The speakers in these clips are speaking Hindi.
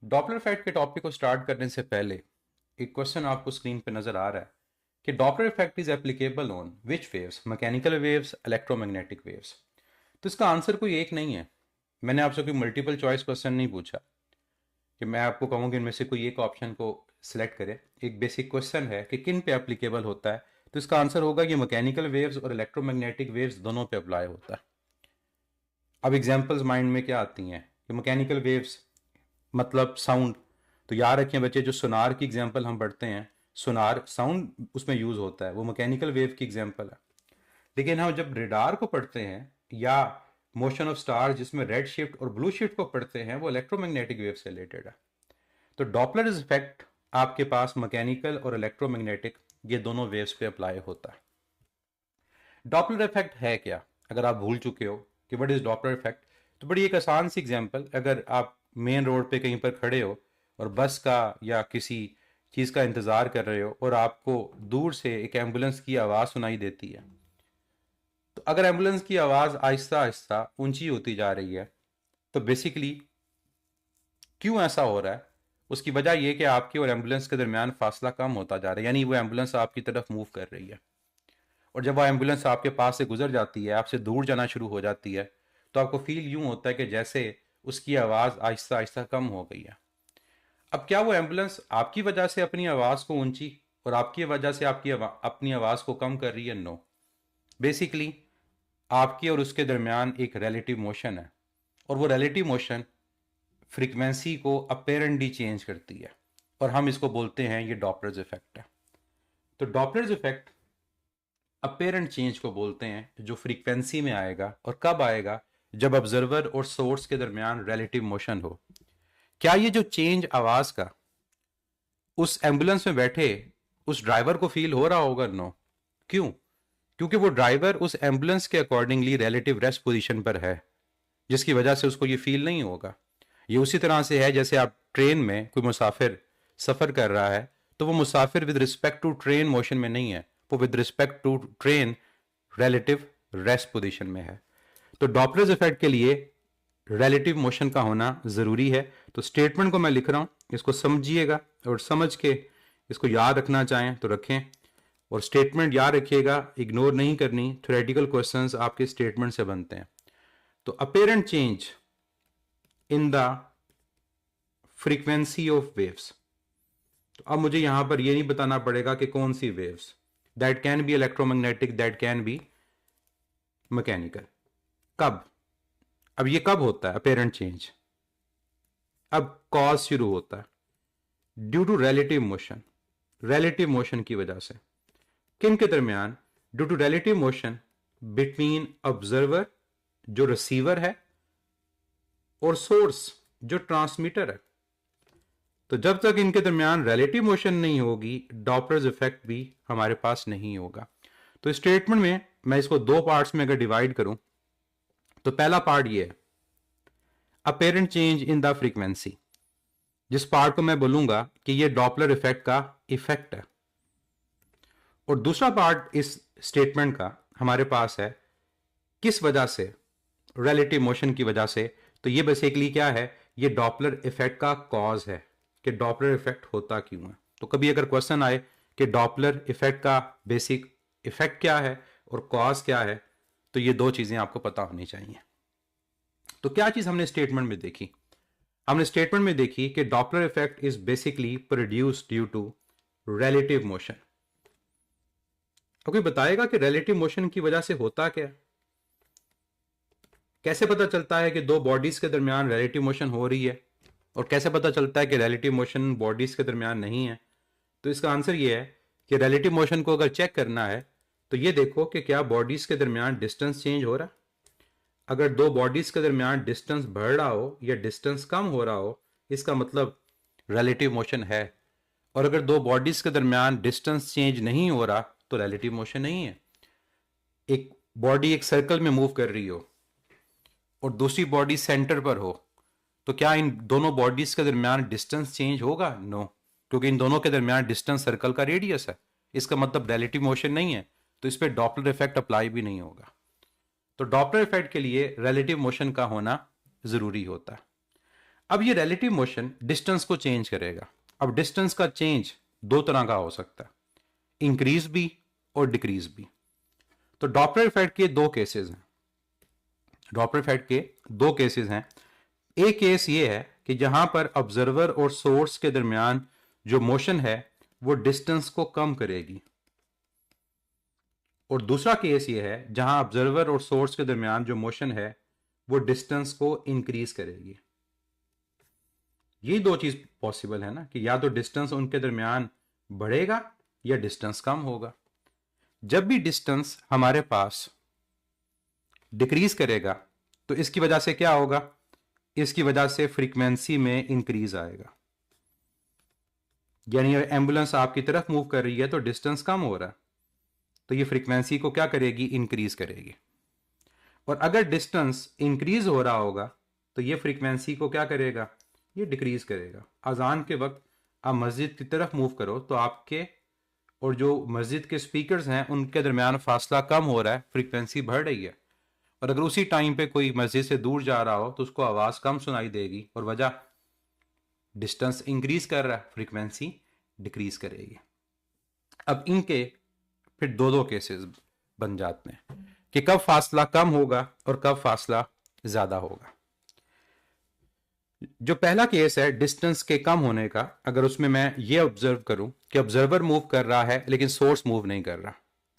डॉपलर इफेक्ट के टॉपिक को स्टार्ट करने से पहले एक क्वेश्चन आपको स्क्रीन पे नजर आ रहा है कि Doppler effect is applicable on which waves, mechanical waves, electromagnetic waves. तो इसका आंसर कोई एक नहीं है। मैंने आपसे कोई मल्टीपल चॉइस क्वेश्चन नहीं पूछा कि मैं आपको कहूँ कि इनमें से कोई एक ऑप्शन को सिलेक्ट करें। एक बेसिक क्वेश्चन है कि किन पे एप्लीकेबल होता है, तो इसका आंसर होगा कि मैकेनिकल वेव्स और इलेक्ट्रोमैग्नेटिक वेव्स दोनों पे अप्लाई होता है। अब एग्जांपल्स माइंड में क्या आती हैं कि मैकेनिकल वेव्स मतलब साउंड। तो याद रखें बच्चे, जो सोनार की एग्जांपल हम पढ़ते हैं, सोनार साउंड उसमें यूज होता है, वो मैकेनिकल वेव की एग्जांपल है। लेकिन हम जब रेडार को पढ़ते हैं या मोशन ऑफ स्टार जिसमें रेड शिफ्ट और ब्लू शिफ्ट को पढ़ते हैं, वो इलेक्ट्रोमैग्नेटिक वेव से रिलेटेड है। तो डॉपलर इफेक्ट आपके पास मैकेनिकल और इलेक्ट्रोमैग्नेटिक ये दोनों वेव्स पे अप्लाई होता है। डॉपलर इफेक्ट है क्या? अगर आप भूल चुके हो कि व्हाट इज डॉपलर इफेक्ट, तो बड़ी एक आसान सी एग्जांपल, अगर आप मेन रोड पे कहीं पर खड़े हो और बस का या किसी चीज़ का इंतज़ार कर रहे हो और आपको दूर से एक एम्बुलेंस की आवाज़ सुनाई देती है, तो अगर एम्बुलेंस की आवाज़ आहिस्ता आहिस्ता ऊंची होती जा रही है, तो बेसिकली क्यों ऐसा हो रहा है? उसकी वजह यह कि आपके और एम्बुलेंस के दरमियान फासला कम होता जा रहा है, यानी वो एम्बुलेंस आपकी तरफ मूव कर रही है। और जब वो एम्बुलेंस आपके पास से गुजर जाती है, आपसे दूर जाना शुरू हो जाती है, तो आपको फील यूं होता है कि जैसे उसकी आवाज़ आहिस्ता आहिस्ता कम हो गई है। अब क्या वो एम्बुलेंस आपकी वजह से अपनी आवाज़ को ऊंची और आपकी वजह से अपनी आवाज़ को कम कर रही है? नो। बेसिकली आपके और उसके दरमियान एक रिलेटिव मोशन है, और वो रिलेटिव मोशन फ्रीक्वेंसी को अपेरेंटली चेंज करती है, और हम इसको बोलते हैं ये डॉपलर्स इफेक्ट है। तो डॉपलर्स इफेक्ट अपेरेंट चेंज को बोलते हैं, जो फ्रीक्वेंसी में आएगा। और कब आएगा? जब ऑब्जर्वर और सोर्स के दरमियान रिलेटिव मोशन हो। क्या ये जो चेंज आवाज का उस एम्बुलेंस में बैठे उस ड्राइवर को फील हो रहा होगा? नो। क्यों? क्योंकि वो ड्राइवर उस एम्बुलेंस के अकॉर्डिंगली रिलेटिव रेस्ट पोजीशन पर है, जिसकी वजह से उसको ये फील नहीं होगा। ये उसी तरह से है जैसे आप ट्रेन में कोई मुसाफिर सफर कर रहा है, तो वो मुसाफिर with respect to train motion में नहीं है, वो with respect to train relative rest position में है। तो डॉपलर्स इफेक्ट के लिए रिलेटिव मोशन का होना जरूरी है। तो स्टेटमेंट को मैं लिख रहा हूं, इसको समझिएगा और समझ के इसको याद रखना चाहें तो रखें। और स्टेटमेंट याद रखिएगा, इग्नोर नहीं करनी। थ्योरेटिकल क्वेश्चंस आपके स्टेटमेंट से बनते हैं। तो apparent change in the frequency of waves. तो अब मुझे यहां पर यह नहीं बताना पड़ेगा कि कौन सी waves, that can be electromagnetic, that can be mechanical. कब? अब ये कब होता है अपेरेंट चेंज? अब कॉज शुरू होता है due to relative motion. Relative motion की वजह से किन के दरमियान? Due to relative motion between observer जो रिसीवर है और सोर्स जो ट्रांसमीटर है। तो जब तक इनके दरमियान रिलेटिव मोशन नहीं होगी, डॉपलर्स इफेक्ट भी हमारे पास नहीं होगा। तो स्टेटमेंट में मैं इसको दो पार्ट्स में अगर डिवाइड करूं, तो पहला पार्ट ये है apparent change in the frequency, जिस पार्ट को मैं बोलूंगा कि ये डॉपलर इफेक्ट का इफेक्ट है। और दूसरा पार्ट इस स्टेटमेंट का हमारे पास है किस वजह से? रिलेटिव मोशन की वजह से। तो ये बेसिकली क्या है? ये डॉपलर इफेक्ट का कॉज है कि डॉपलर इफेक्ट होता क्यों है। तो कभी अगर क्वेश्चन आए कि डॉपलर इफेक्ट का बेसिक इफेक्ट क्या है और कॉज क्या है, तो ये दो चीजें आपको पता होनी चाहिए। तो क्या चीज हमने स्टेटमेंट में देखी? हमने स्टेटमेंट में देखी कि Doppler effect is basically produced due to relative motion. कोई बताएगा कि रिलेटिव मोशन की वजह से होता क्या? कैसे पता चलता है कि दो बॉडीज के दरमियान रिलेटिव मोशन हो रही है, और कैसे पता चलता है कि रिलेटिव मोशन बॉडीज के दरमियान नहीं है? तो इसका आंसर यह है कि रिलेटिव मोशन को अगर चेक करना है तो ये देखो कि क्या बॉडीज के दरमियान डिस्टेंस चेंज हो रहा है। अगर दो बॉडीज के दरमियान डिस्टेंस बढ़ रहा हो या डिस्टेंस कम हो रहा हो, इसका मतलब रिलेटिव मोशन है। और अगर दो बॉडीज के दरमियान डिस्टेंस चेंज नहीं हो रहा, तो रिलेटिव मोशन नहीं है। एक बॉडी एक सर्कल में मूव कर रही हो और दूसरी बॉडी सेंटर पर हो, तो क्या इन दोनों बॉडीज के दरमियान डिस्टेंस चेंज होगा? नो, क्योंकि इन दोनों के दरमियान डिस्टेंस सर्कल का रेडियस है। इसका मतलब रिलेटिव मोशन नहीं है, तो इस पर डॉपलर इफेक्ट अप्लाई भी नहीं होगा। तो डॉपलर इफेक्ट के लिए रिलेटिव मोशन का होना जरूरी होता है। अब ये रिलेटिव मोशन डिस्टेंस को चेंज करेगा। अब डिस्टेंस का चेंज दो तरह का हो सकता है, इंक्रीज भी और डिक्रीज भी। तो डॉपलर इफेक्ट के दो केसेस हैं। डॉपलर इफेक्ट के दो केसेस हैं। एक केस ये है कि जहां पर ऑब्जर्वर और सोर्स के दरमियान जो मोशन है वो डिस्टेंस को कम करेगी, और दूसरा केस ये है जहां ऑब्जर्वर और सोर्स के दरमियान जो मोशन है वो डिस्टेंस को इंक्रीज करेगी। ये दो चीज पॉसिबल है ना, कि या तो डिस्टेंस उनके दरमियान बढ़ेगा या डिस्टेंस कम होगा। जब भी डिस्टेंस हमारे पास डिक्रीज करेगा तो इसकी वजह से क्या होगा, इसकी वजह से फ्रीक्वेंसी में इंक्रीज आएगा। यानी एम्बुलेंस आपकी तरफ मूव कर रही है तो डिस्टेंस कम हो रहा है, तो ये फ्रीक्वेंसी को क्या करेगी, इंक्रीज करेगी। और अगर डिस्टेंस इंक्रीज हो रहा होगा तो ये फ्रीक्वेंसी को क्या करेगा, ये डिक्रीज करेगा। अजान के वक्त आप मस्जिद की तरफ मूव करो तो आपके और जो मस्जिद के स्पीकर्स हैं उनके दरमियान फासला कम हो रहा है, फ्रीक्वेंसी बढ़ रही है। और अगर उसी टाइम पे कोई मस्जिद से दूर जा रहा हो तो उसको आवाज़ कम सुनाई देगी, और वजह डिस्टेंस इंक्रीज कर रहा है, फ्रीक्वेंसी डिक्रीज करेगी। अब इनके फिर दो दो केसेस बन जाते हैं कि कब फासला कम होगा और कब फासला ज़्यादा होगा। जो पहला केस है डिस्टेंस के कम होने का, अगर उसमें मैं ये ऑब्जर्व करूं कि ऑब्जर्वर मूव कर रहा है लेकिन सोर्स मूव नहीं कर रहा,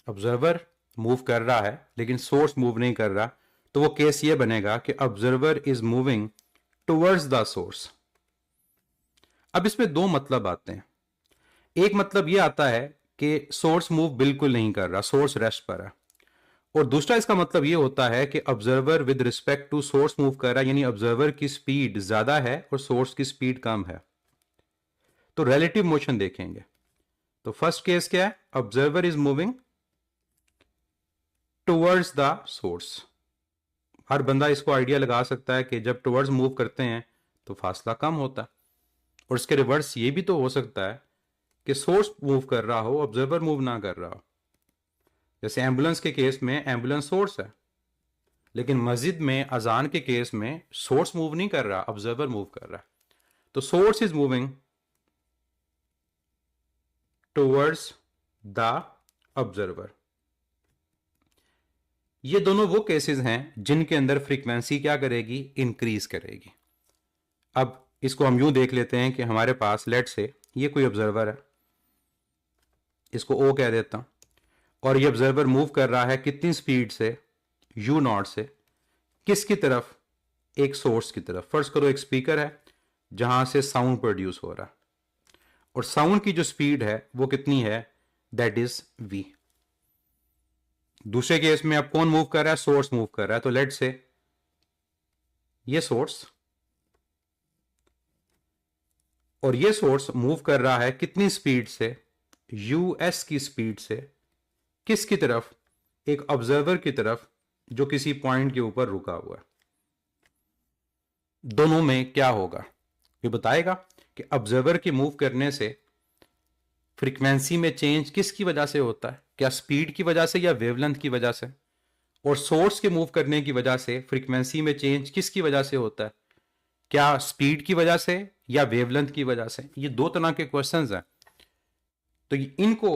ऑब्जर्वर मूव कर रहा है लेकिन सोर्स मूव नहीं कर रहा, तो वो केस ये बनेगा कि observer is moving towards the source. अब इसमें दो मतलब आते हैं। एक मतलब ये आता है कि सोर्स मूव बिल्कुल नहीं कर रहा, सोर्स रेस्ट पर है। और दूसरा इसका मतलब ये होता है कि observer with respect to source move कर रहा है, यानी ऑब्जर्वर की स्पीड ज्यादा है और सोर्स की स्पीड कम है। तो रिलेटिव मोशन देखेंगे। तो फर्स्ट केस क्या है, observer is moving towards the source. हर बंदा इसको आइडिया लगा सकता है कि जब टुवर्ड्स मूव करते हैं तो फासला कम होता है। और इसके रिवर्स ये भी तो हो सकता है कि सोर्स मूव कर रहा हो, ऑब्जर्वर मूव ना कर रहा हो। जैसे एम्बुलेंस के केस में एम्बुलेंस सोर्स है, लेकिन मस्जिद में अजान के केस में सोर्स मूव नहीं कर रहा, ऑब्जर्वर मूव कर रहा है। तो source is moving towards the observer. ये दोनों वो केसेस हैं जिनके अंदर फ्रीक्वेंसी क्या करेगी, इंक्रीज करेगी। अब इसको हम यूं देख लेते हैं कि हमारे पास लेट से ये कोई ऑब्जर्वर है, इसको ओ कह देता हूं, और ये ऑब्जर्वर मूव कर रहा है कितनी स्पीड से, यू नॉट से, किसकी तरफ, एक सोर्स की तरफ। फर्स्ट करो एक स्पीकर है जहां से साउंड प्रोड्यूस हो रहा है, और साउंड की जो स्पीड है वो कितनी है, दैट इज वी। दूसरे केस में अब कौन मूव कर रहा है, सोर्स मूव कर रहा है। तो लेट से ये सोर्स, और ये सोर्स मूव कर रहा है कितनी स्पीड से, यूएस की स्पीड से, किसकी तरफ, एक ऑब्जर्वर की तरफ जो किसी पॉइंट के ऊपर रुका हुआ है। दोनों में क्या होगा, ये बताएगा कि ऑब्जर्वर के मूव करने से फ्रीक्वेंसी में चेंज किसकी वजह से होता है, क्या स्पीड की वजह से या वेवलेंथ की वजह से, और सोर्स के मूव करने की वजह से फ्रीक्वेंसी में चेंज किसकी वजह से होता है, क्या स्पीड की वजह से या वेवलेंथ की वजह से। ये दो तरह के क्वेश्चंस हैं। तो इनको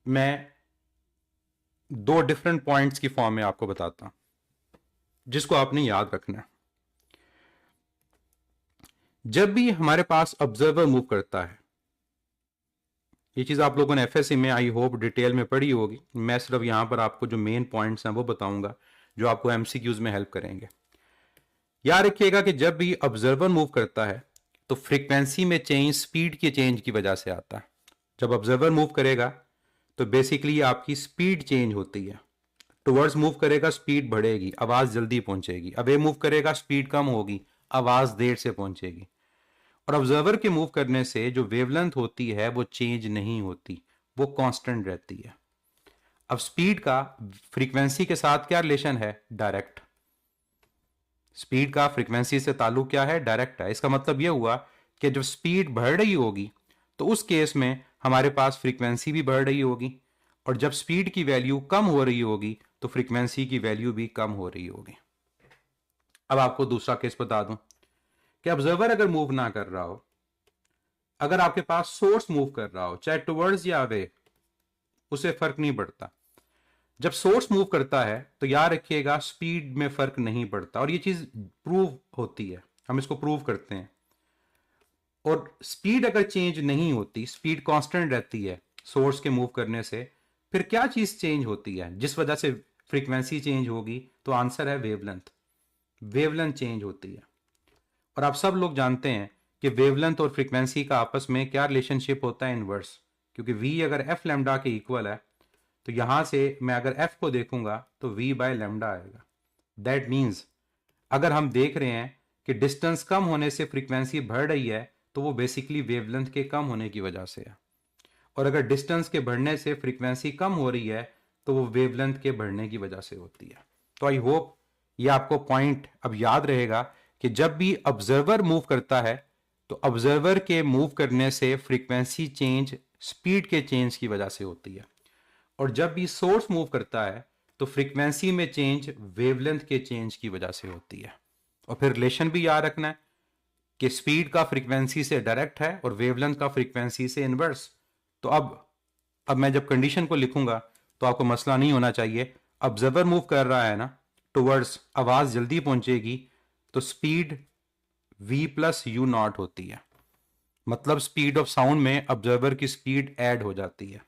मैं दो डिफरेंट पॉइंट्स की फॉर्म में आपको बताता हूं जिसको आपने याद रखना है। जब भी हमारे पास ऑब्जर्वर मूव करता है, ये चीज आप लोगों ने एफएससी में आई होप डिटेल में पढ़ी होगी, मैं सिर्फ यहां पर आपको जो मेन पॉइंट्स हैं वो बताऊंगा जो आपको एमसीक्यूज में हेल्प करेंगे। याद रखिएगा कि जब भी ऑब्जर्वर मूव करता है तो फ्रीक्वेंसी में चेंज स्पीड के चेंज की वजह से आता है। जब ऑब्जर्वर मूव करेगा तो बेसिकली आपकी स्पीड चेंज होती है। टुवर्ड्स मूव करेगा, स्पीड बढ़ेगी, आवाज जल्दी पहुंचेगी। अवे मूव करेगा, स्पीड कम होगी, आवाज देर से पहुंचेगी। और ऑब्जर्वर के मूव करने से जो वेवलेंथ होती है वो चेंज नहीं होती, वो कांस्टेंट रहती है। अब स्पीड का फ्रीक्वेंसी के साथ क्या रिलेशन है, डायरेक्ट। स्पीड का फ्रीक्वेंसी से ताल्लुक क्या है, डायरेक्ट है। इसका मतलब यह हुआ कि जब स्पीड बढ़ रही होगी तो उस केस में हमारे पास फ्रीक्वेंसी भी बढ़ रही होगी, और जब स्पीड की वैल्यू कम हो रही होगी तो फ्रीक्वेंसी की वैल्यू भी कम हो रही होगी। अब आपको दूसरा केस बता दूं कि ऑब्जर्वर अगर मूव ना कर रहा हो, अगर आपके पास सोर्स मूव कर रहा हो चाहे टुवर्ड्स या अवे, उसे फर्क नहीं पड़ता। जब सोर्स मूव करता है तो याद रखिएगा स्पीड में फर्क नहीं पड़ता, और ये चीज प्रूव होती है, हम इसको प्रूव करते हैं। और स्पीड अगर चेंज नहीं होती, स्पीड कांस्टेंट रहती है सोर्स के मूव करने से, फिर क्या चीज चेंज होती है जिस वजह से फ्रीक्वेंसी चेंज होगी? तो आंसर है वेवलेंथ। वेवलेंथ चेंज होती है। और आप सब लोग जानते हैं कि वेवलेंथ और फ्रीक्वेंसी का आपस में क्या रिलेशनशिप होता है? इनवर्स। क्योंकि v अगर एफ लेमडा के इक्वल है तो यहां से मैं अगर f को देखूंगा तो v बाय लेमडा आएगा। दैट मीन्स अगर हम देख रहे हैं कि डिस्टेंस कम होने से फ्रीक्वेंसी बढ़ रही है तो वो बेसिकली वेवलेंथ के कम होने की वजह से है, और अगर डिस्टेंस के बढ़ने से फ्रीक्वेंसी कम हो रही है तो वो वेवलेंथ के बढ़ने की वजह से होती है। तो आई होप ये आपको पॉइंट अब याद रहेगा कि जब भी ऑब्जर्वर मूव करता है तो ऑब्जर्वर के मूव करने से फ्रीक्वेंसी चेंज स्पीड के चेंज की वजह से होती है, और जब भी सोर्स मूव करता है तो फ्रीक्वेंसी में चेंज वेवलेंथ के चेंज की वजह से होती है। और फिर रिलेशन भी याद रखना है कि स्पीड का फ्रीक्वेंसी से डायरेक्ट है और वेवलेंथ का फ्रीक्वेंसी से इनवर्स। तो अब मैं जब कंडीशन को लिखूंगा तो आपको मसला नहीं होना चाहिए। ऑब्जर्वर मूव कर रहा है ना टुवर्ड्स, आवाज जल्दी पहुंचेगी तो speed v plus you not होती है, मतलब स्पीड ऑफ साउंड में ऑब्जर्वर की स्पीड ऐड हो जाती है।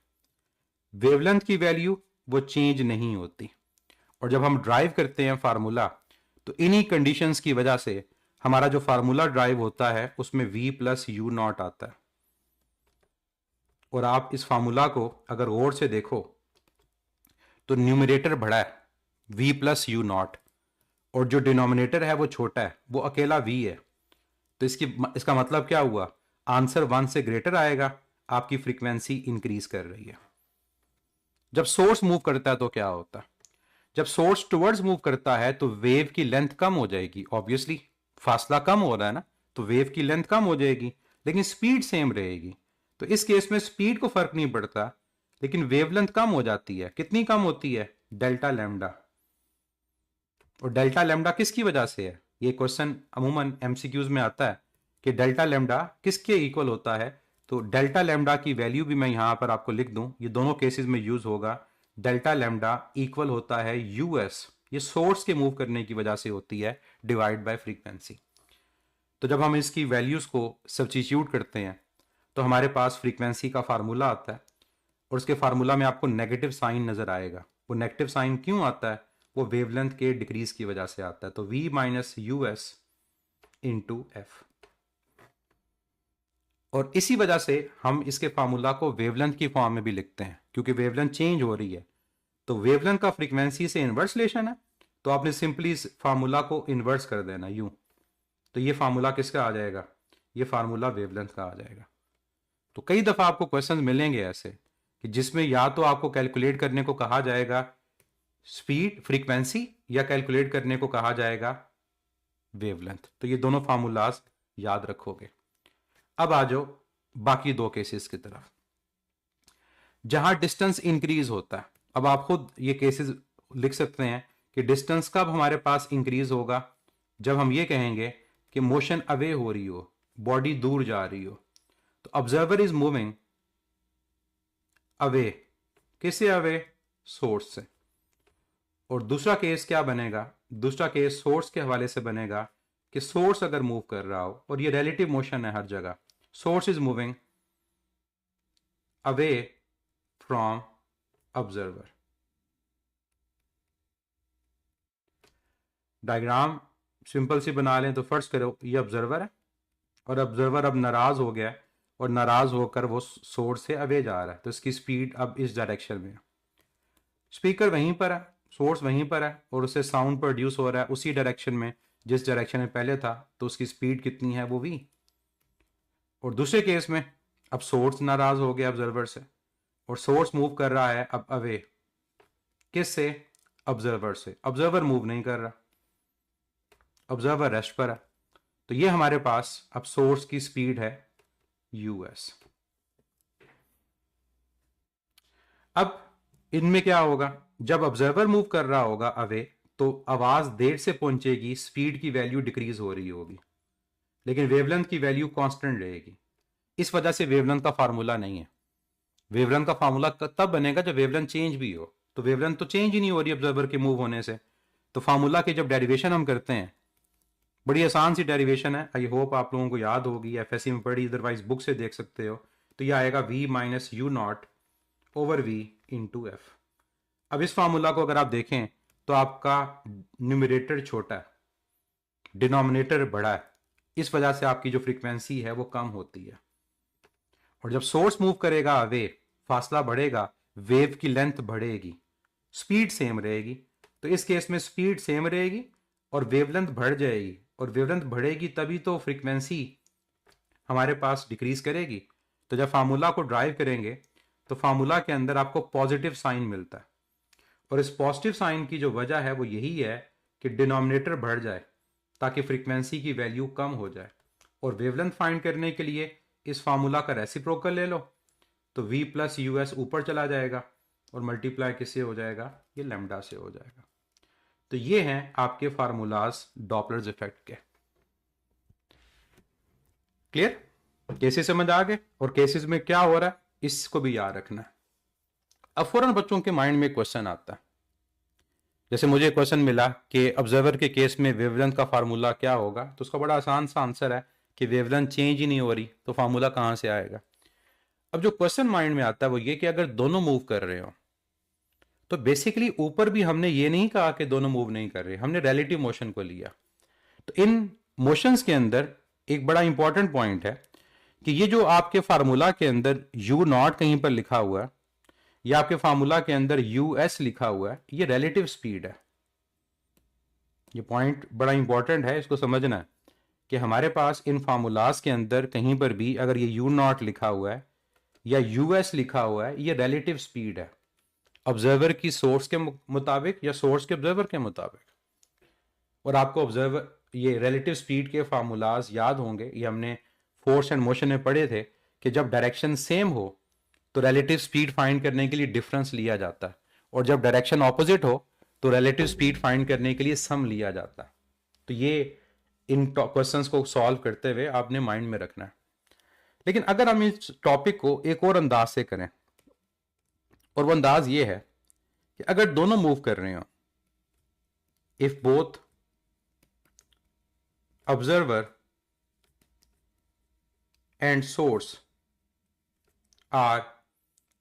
वेवलेंथ की वैल्यू वो चेंज नहीं होती। और जब हम ड्राइव करते हैं फार्मूला तो इन्हीं कंडीशंस की वजह से हमारा जो फार्मूला ड्राइव होता है उसमें v प्लस यू नॉट आता है। और आप इस फार्मूला को अगर गौर से देखो तो न्यूमरेटर बड़ा है v प्लस यू नॉट, और जो डिनोमिनेटर है वो छोटा है, वो अकेला v है। तो इसका मतलब क्या हुआ? आंसर 1 से ग्रेटर आएगा, आपकी फ्रीक्वेंसी इंक्रीज कर रही है। जब सोर्स मूव करता है तो क्या होता है? जब सोर्स टुवर्ड्स मूव करता है तो वेव की लेंथ कम हो जाएगी। ऑब्वियसली फासला कम हो रहा है ना, तो वेव की लेंथ कम हो जाएगी, लेकिन स्पीड सेम रहेगी। तो इस केस में स्पीड को फर्क नहीं पड़ता, लेकिन वेवलेंथ कम हो जाती है। कितनी कम होती है? Delta lambda. और डेल्टा लैम्डा किसकी वजह से है? ये क्वेश्चन अमूमन एमसीक्यूज में आता है कि डेल्टा लैम्डा किसके इक्वल होता है। तो डेल्टा लैम्डा की वैल्यू भी मैं यहां पर आपको लिख दूं, ये दोनों केसेस में यूज होगा। डेल्टा लैम्डा इक्वल होता है यूएस, ये सोर्स के मूव करने की वजह से होती है, डिवाइड बाय फ्रीक्वेंसी। तो जब हम इसकी वैल्यूज को सब्स्टिट्यूट करते हैं तो हमारे पास फ्रीक्वेंसी का फार्मूला आता है, और उसके फार्मूला में आपको नेगेटिव साइन नजर आएगा। वो नेगेटिव साइन क्यों आता है? वो वेवलेंथ के डिक्रीज की वजह से आता है। तो v minus U S into F. और इसी वजह से हम इसके फार्मूला को वेवलेंथ की फॉर्म में भी लिखते हैं, क्योंकि वेवलेंथ चेंज हो रही है। तो वेवलेंथ का फ्रीक्वेंसी से इनवर्स रिलेशन है, तो आपने सिंपली इस फार्मूला को इनवर्स कर देना यूं। तो ये फार्मूला किसका आ जाएगा? ये फार्मूला वेवलेंथ का आ जाएगा। तो कई दफा आपको क्वेश्चंस मिलेंगे ऐसे कि जिसमें या तो आपको कैलकुलेट करने को कहा जाएगा स्पीड फ्रीक्वेंसी, या कैलकुलेट करने को कहा जाएगा वेवलेंथ। तो ये दोनों फार्मूलाज याद रखोगे। अब आ जाओ बाकी दो केसेस की तरफ जहां डिस्टेंस इंक्रीज होता है। अब आप खुद ये केसेस लिख सकते हैं कि डिस्टेंस कब हमारे पास इंक्रीज होगा? जब हम ये कहेंगे कि मोशन अवे हो रही हो, बॉडी दूर जा रही हो। तो ऑब्जर्वर इज मूविंग अवे, किससे अवे? सोर्स से। और दूसरा केस क्या बनेगा? दूसरा केस सोर्स के हवाले से बनेगा कि सोर्स अगर मूव कर रहा हो, और ये रिलेटिव मोशन है हर जगह, source is moving away from observer. Diagram simple सी बना लें तो फर्स्ट करो ये ऑब्जर्वर है, और ऑब्जर्वर अब नाराज हो गया है, और नाराज होकर वो सोर्स से अवे जा रहा है। तो इसकी स्पीड अब इस डायरेक्शन में, स्पीकर वहीं पर है, सोर्स वहीं पर है, और उससे साउंड प्रोड्यूस हो रहा है उसी डायरेक्शन में जिस डायरेक्शन में पहले था। तो उसकी स्पीड कितनी है? वो v। और दूसरे केस में अब सोर्स नाराज हो गया ऑब्जर्वर से, और सोर्स मूव कर रहा है अब अवे, किससे? ऑब्जर्वर से। ऑब्जर्वर मूव नहीं कर रहा, ऑब्जर्वर रेस्ट पर है। तो ये हमारे पास अब सोर्स की स्पीड है यूएस। अब इनमें क्या होगा? जब ऑब्जर्वर मूव कर रहा होगा अवे तो आवाज देर से पहुंचेगी, स्पीड की वैल्यू डिक्रीज हो रही होगी। लेकिन वेवलेंथ की वैल्यू कांस्टेंट रहेगी। इस वजह से वेवलेंथ का फार्मूला नहीं है। वेवलेंथ का फार्मूला तब बनेगा जब वेवलेंथ चेंज भी हो, तो वेवलेंथ तो चेंज ही नहीं हो रही ऑब्जर्वर के मूव होने से। तो फार्मूला की जब डेरिवेशन हम करते हैं, बड़ी आसान सी डेरिवेशन है, आई होप आप लोगों को याद होगी, एफएससी में पढ़ी, अदरवाइज बुक से देख सकते हो। तो ये आएगा v minus u naught over v into F. अब इस फार्मूला को अगर आप देखें तो आपका न्यूमरेटर छोटा है, डिनोमिनेटर बड़ा है, इस वजह से आपकी जो फ्रीक्वेंसी है वो कम होती है। और जब सोर्स मूव करेगा अवे, फासला बढ़ेगा, वेव की लेंथ बढ़ेगी, स्पीड सेम रहेगी। तो इस केस में स्पीड सेम रहेगी और वेवलेंथ बढ़ जाएगी, और वेवलेंथ बढ़ेगी तभी तो फ्रीक्वेंसी हमारे पास डिक्रीज करेगी। तो जब फार्मूला को ड्राइव करेंगे तो फार्मूला के अंदर आपको पॉजिटिव साइन मिलता है, और इस पॉजिटिव साइन की जो वजह है वो यही है कि डिनोमिनेटर बढ़ जाए ताकि फ्रीक्वेंसी की वैल्यू कम हो जाए। और वेवलेंथ फाइंड करने के लिए इस फार्मूला का रेसिप्रोकल ले लो, तो v प्लस यू एस ऊपर चला जाएगा और मल्टीप्लाई किससे हो जाएगा, ये लैम्डा से हो जाएगा। तो ये हैं आपके फार्मूलाज डॉपलर्स इफेक्ट के। क्लियर? केसेस समझ आ गए, और केसेस में क्या हो रहा है इसको भी याद रखना है। अब फौरन बच्चों के माइंड में क्वेश्चन आता है, जैसे मुझे क्वेश्चन मिला कि ऑब्जर्वर के केस में वेवलेंथ का फार्मूला क्या होगा, तो उसका बड़ा आसान सा आंसर है कि वेवलेंथ चेंज ही नहीं हो रही, तो फार्मूला कहां से आएगा। अब जो क्वेश्चन माइंड में आता है वो ये कि अगर दोनों मूव कर रहे हो, तो बेसिकली ऊपर भी हमने ये नहीं कहा कि दोनों मूव नहीं कर रहे, हमने रिलेटिव मोशन को लिया। तो इन मोशंस के अंदर एक बड़ा इंपॉर्टेंट पॉइंट है कि ये जो आपके फार्मूला के अंदर यू नॉट कहीं पर लिखा हुआ है, या आपके फार्मूला के अंदर यू एस लिखा हुआ है, ये रिलेटिव स्पीड है। ये पॉइंट बड़ा इंपॉर्टेंट है, इसको समझना है कि हमारे पास इन फार्मूलाज के अंदर कहीं पर भी अगर ये यू नॉट लिखा हुआ है या यू एस लिखा हुआ है, ये रिलेटिव स्पीड है ऑब्जर्वर की सोर्स के मुताबिक या सोर्स के ऑब्जर्वर के मुताबिक। और आपको ऑब्जर्वर ये रिलेटिव स्पीड के फार्मूलाज याद होंगे, ये हमने फोर्स एंड मोशन में पढ़े थे कि जब डायरेक्शन सेम हो तो रिलेटिव स्पीड फाइंड करने के लिए डिफरेंस लिया जाता है, और जब डायरेक्शन ऑपोजिट हो तो रिलेटिव स्पीड फाइंड करने के लिए सम लिया जाता है। तो ये इन क्वेश्चंस को सॉल्व करते हुए आपने माइंड में रखना है। लेकिन अगर हम इस टॉपिक को एक और अंदाज से करें, और वो अंदाज ये है कि अगर दोनों मूव कर रहे हो, if both observer and source are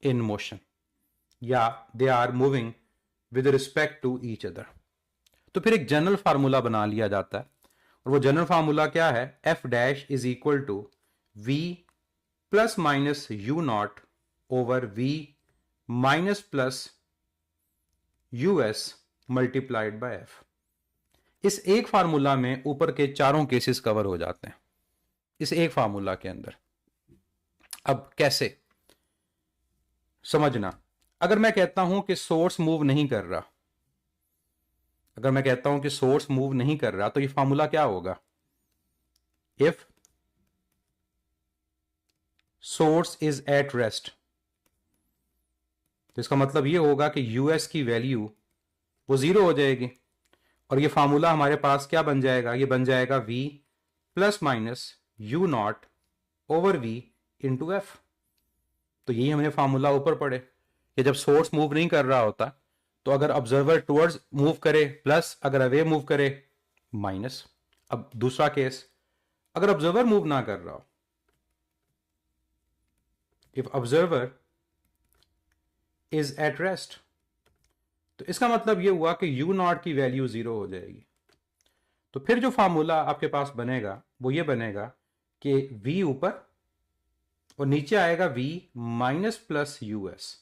in motion, या they are moving with respect to each other, तो फिर एक जनरल फार्मूला बना लिया जाता है। और वो जनरल फार्मूला क्या है, f dash is equal to v plus minus u naught over v minus plus u s multiplied by f. इस एक फार्मूला में ऊपर के चारों केसेस कवर हो जाते हैं इस एक फार्मूला के अंदर। अब कैसे समझना, अगर मैं कहता हूं कि सोर्स मूव नहीं कर रहा, अगर मैं कहता हूं कि सोर्स मूव नहीं कर रहा, तो ये फार्मूला क्या होगा, if source is at rest, तो इसका मतलब ये होगा कि यूएस की वैल्यू वो जीरो हो जाएगी, और ये फार्मूला हमारे पास क्या बन जाएगा, ये बन जाएगा v plus minus u naught over v into F. तो यही हमने फार्मूला ऊपर पढ़े कि जब सोर्स मूव नहीं कर रहा होता तो अगर ऑब्जर्वर टुवर्ड्स मूव करे प्लस, अगर अवे मूव करे माइनस। अब दूसरा केस, अगर ऑब्जर्वर मूव ना कर रहा हो, if observer is at rest, तो इसका मतलब यह हुआ कि यू नॉट की वैल्यू जीरो हो जाएगी। तो फिर जो फार्मूला आपके पास बनेगा वो ये बनेगा कि v ऊपर और नीचे आएगा v minus plus u S,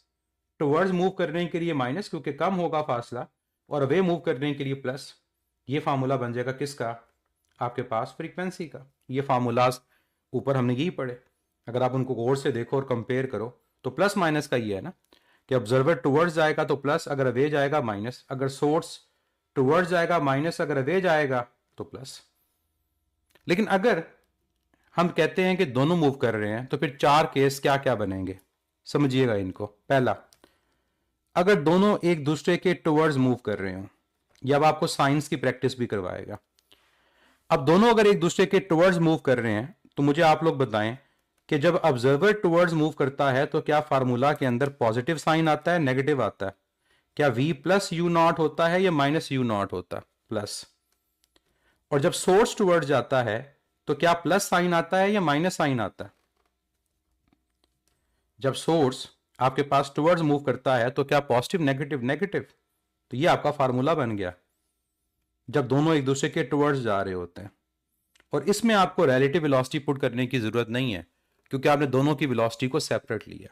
towards move करने के लिए माइनस क्योंकि कम होगा फासला, और अवे मूव करने के लिए प्लस। ये फार्मूला बन जाएगा किसका, आपके पास फ्रीक्वेंसी का। ये फार्मूलाज ऊपर हमने यही पढ़े, अगर आप उनको गौर से देखो और कंपेयर करो तो प्लस माइनस का ये है ना कि ऑब्जर्वर टुवर्ड्स जाएगा तो प्लस, अगर अवे जाएगा माइनस, अगर सोर्स टुवर्ड्स जाएगा माइनस, अगर अवे जाएगा तो प्लस। लेकिन अगर हम कहते हैं कि दोनों मूव कर रहे हैं तो फिर चार केस क्या क्या बनेंगे, समझिएगा इनको। पहला, अगर दोनों एक दूसरे के टुवर्ड्स मूव कर रहे हो, या अब आपको साइंस की प्रैक्टिस भी करवाएगा। अब दोनों अगर एक दूसरे के टुवर्ड्स मूव कर रहे हैं तो मुझे आप लोग बताएं कि जब ऑब्जर्वर टुवर्ड्स मूव करता है तो क्या फार्मूला के अंदर पॉजिटिव साइन आता है नेगेटिव आता है? क्या v प्लस यू नॉट होता है या माइनस यू नॉट होता है? प्लस। और जब सोर्स टुवर्ड्स जाता है तो क्या प्लस साइन आता है या माइनस साइन आता है? जब सोर्स आपके पास टुवर्ड्स मूव करता है तो क्या पॉजिटिव नेगेटिव नेगेटिव? तो ये आपका फार्मूला बन गया जब दोनों एक दूसरे के टुवर्ड्स जा रहे होते हैं। और इसमें आपको रिलेटिव वेलोसिटी पुट करने की जरूरत नहीं है क्योंकि आपने दोनों की वेलोसिटी को सेपरेट लिया।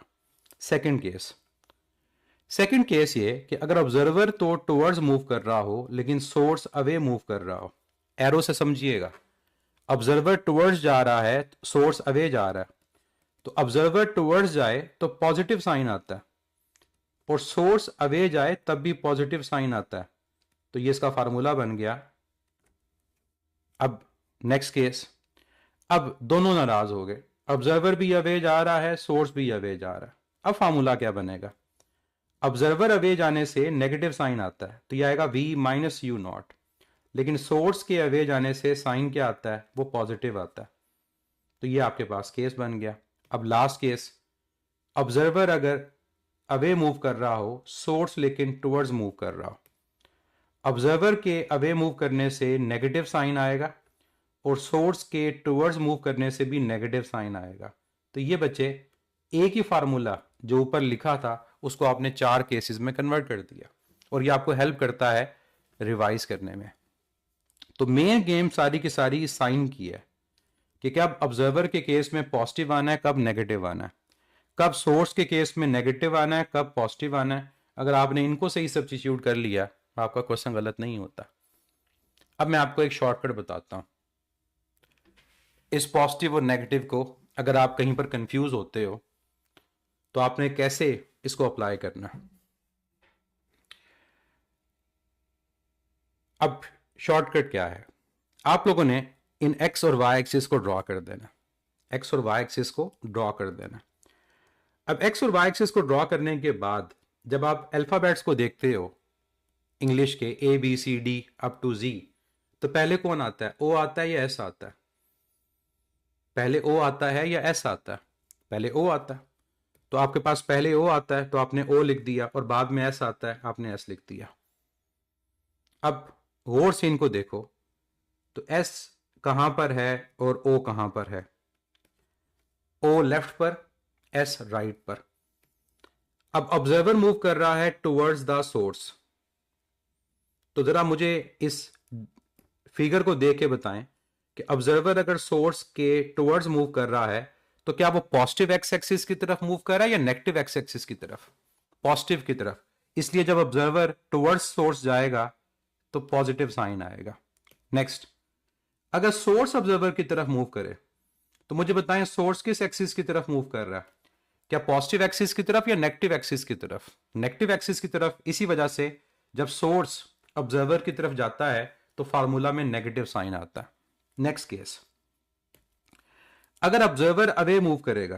सेकंड केस ये कि अगर ऑब्जर्वर तो टुवर्ड्स मूव कर रहा हो लेकिन सोर्स अवे मूव कर रहा हो। एरो से समझिएगा, ऑब्जर्वर टुवर्ड्स जा रहा है, सोर्स अवे जा रहा है, तो ऑब्जर्वर टुवर्ड्स जाए तो पॉजिटिव साइन आता है और सोर्स अवे जाए तब भी पॉजिटिव साइन आता है। तो ये इसका फार्मूला बन गया। अब नेक्स्ट केस, अब दोनों नाराज हो गए, ऑब्जर्वर भी अवे जा रहा है, सोर्स भी अवे जा रहा है। अब फार्मूला क्या बनेगा? ऑब्जर्वर अवे जाने से नेगेटिव साइन आता है तो यह आएगा v माइनस यू नॉट, लेकिन सोर्स के अवे जाने से साइन क्या आता है? वो पॉजिटिव आता है। तो ये आपके पास केस बन गया। अब लास्ट केस, ऑब्जर्वर अगर अवे मूव कर रहा हो, सोर्स लेकिन टुवर्ड्स मूव कर रहा हो। ऑब्जर्वर के अवे मूव करने से नेगेटिव साइन आएगा और सोर्स के टुवर्ड्स मूव करने से भी नेगेटिव साइन आएगा। तो ये बच्चे एक ही फार्मूला जो ऊपर लिखा था उसको आपने 4 केसेस में कन्वर्ट कर दिया और ये आपको हेल्प करता है रिवाइज करने में। तो मेन गेम सारी की सारी साइन की है कि कब ऑब्जर्वर के केस में पॉजिटिव आना है, कब नेगेटिव आना है, कब सोर्स के केस में नेगेटिव आना है, कब पॉजिटिव आना है। अगर आपने इनको सही सब्स्टिट्यूट कर लिया आपका क्वेश्चन गलत नहीं होता। अब मैं आपको एक शॉर्टकट बताता हूं। इस पॉजिटिव और नेगेटिव को अगर आप कहीं पर कंफ्यूज होते हो तो आपने कैसे इसको अप्लाई करना। अब शॉर्टकट क्या है? आप लोगों ने इन एक्स और वाई एक्सिस को ड्रॉ कर देना, एक्स और वाई एक्सिस को ड्रॉ कर देना। अब एक्स और वाई एक्सिस को ड्रॉ करने के बाद जब आप अल्फाबेट्स को देखते हो इंग्लिश के A B C D up to G, तो पहले कौन आता है? ओ आता है या एस आता है? पहले ओ आता है या एस आता है? पहले ओ आता है। तो आपके पास पहले ओ आता है तो आपने ओ लिख दिया और बाद में एस आता है आपने एस लिख दिया। अब गौर से इनको देखो तो एस कहां पर है और ओ कहां पर है? ओ लेफ्ट पर, एस राइट पर। अब ऑब्जर्वर मूव कर रहा है टुवर्ड्स द सोर्स। तो जरा मुझे इस फिगर को देख के बताएं कि ऑब्जर्वर अगर सोर्स के टुवर्ड्स मूव कर रहा है तो क्या वो पॉजिटिव एक्स एक्सिस की तरफ मूव कर रहा है या नेगेटिव एक्स एक्सिस की तरफ? पॉजिटिव की तरफ। इसलिए जब ऑब्जर्वर टुवर्ड्स सोर्स जाएगा तो पॉजिटिव साइन आएगा। नेक्स्ट, अगर सोर्स ऑब्जर्वर की तरफ मूव करे तो मुझे बताएं सोर्स किस एक्सिस की तरफ मूव कर रहा है? क्या पॉजिटिव एक्सिस की तरफ या नेगेटिव एक्सिस की तरफ? नेगेटिव एक्सिस की तरफ। इसी वजह से जब सोर्स ऑब्जर्वर की तरफ जाता है तो फार्मूला में नेगेटिव साइन आता है। नेक्स्ट केस, अगर ऑब्जर्वर अवे मूव करेगा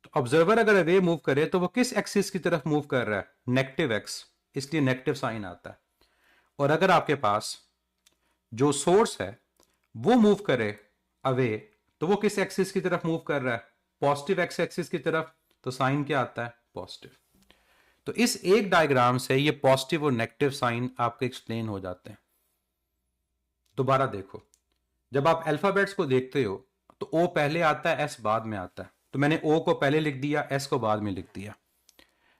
तो ऑब्जर्वर अगर अवे मूव करे तो वो किस एक्सिस की तरफ मूव कर रहा है? नेगेटिव एक्स, इसलिए नेगेटिव साइन आता है। और अगर आपके पास जो सोर्स है वो मूव करे अवे तो वो किस एक्सिस की तरफ मूव कर रहा है? पॉजिटिव एक्स एक्सिस की तरफ। तो साइन क्या आता है? पॉजिटिव। तो इस एक डायग्राम से ये पॉजिटिव और नेगेटिव साइन आपके एक्सप्लेन हो जाते हैं। दोबारा देखो, जब आप अल्फाबेट्स को देखते हो तो ओ पहले आता है, एस बाद में आता है। तो मैंने ओ को पहले लिख दिया, एस को बाद में लिख दिया।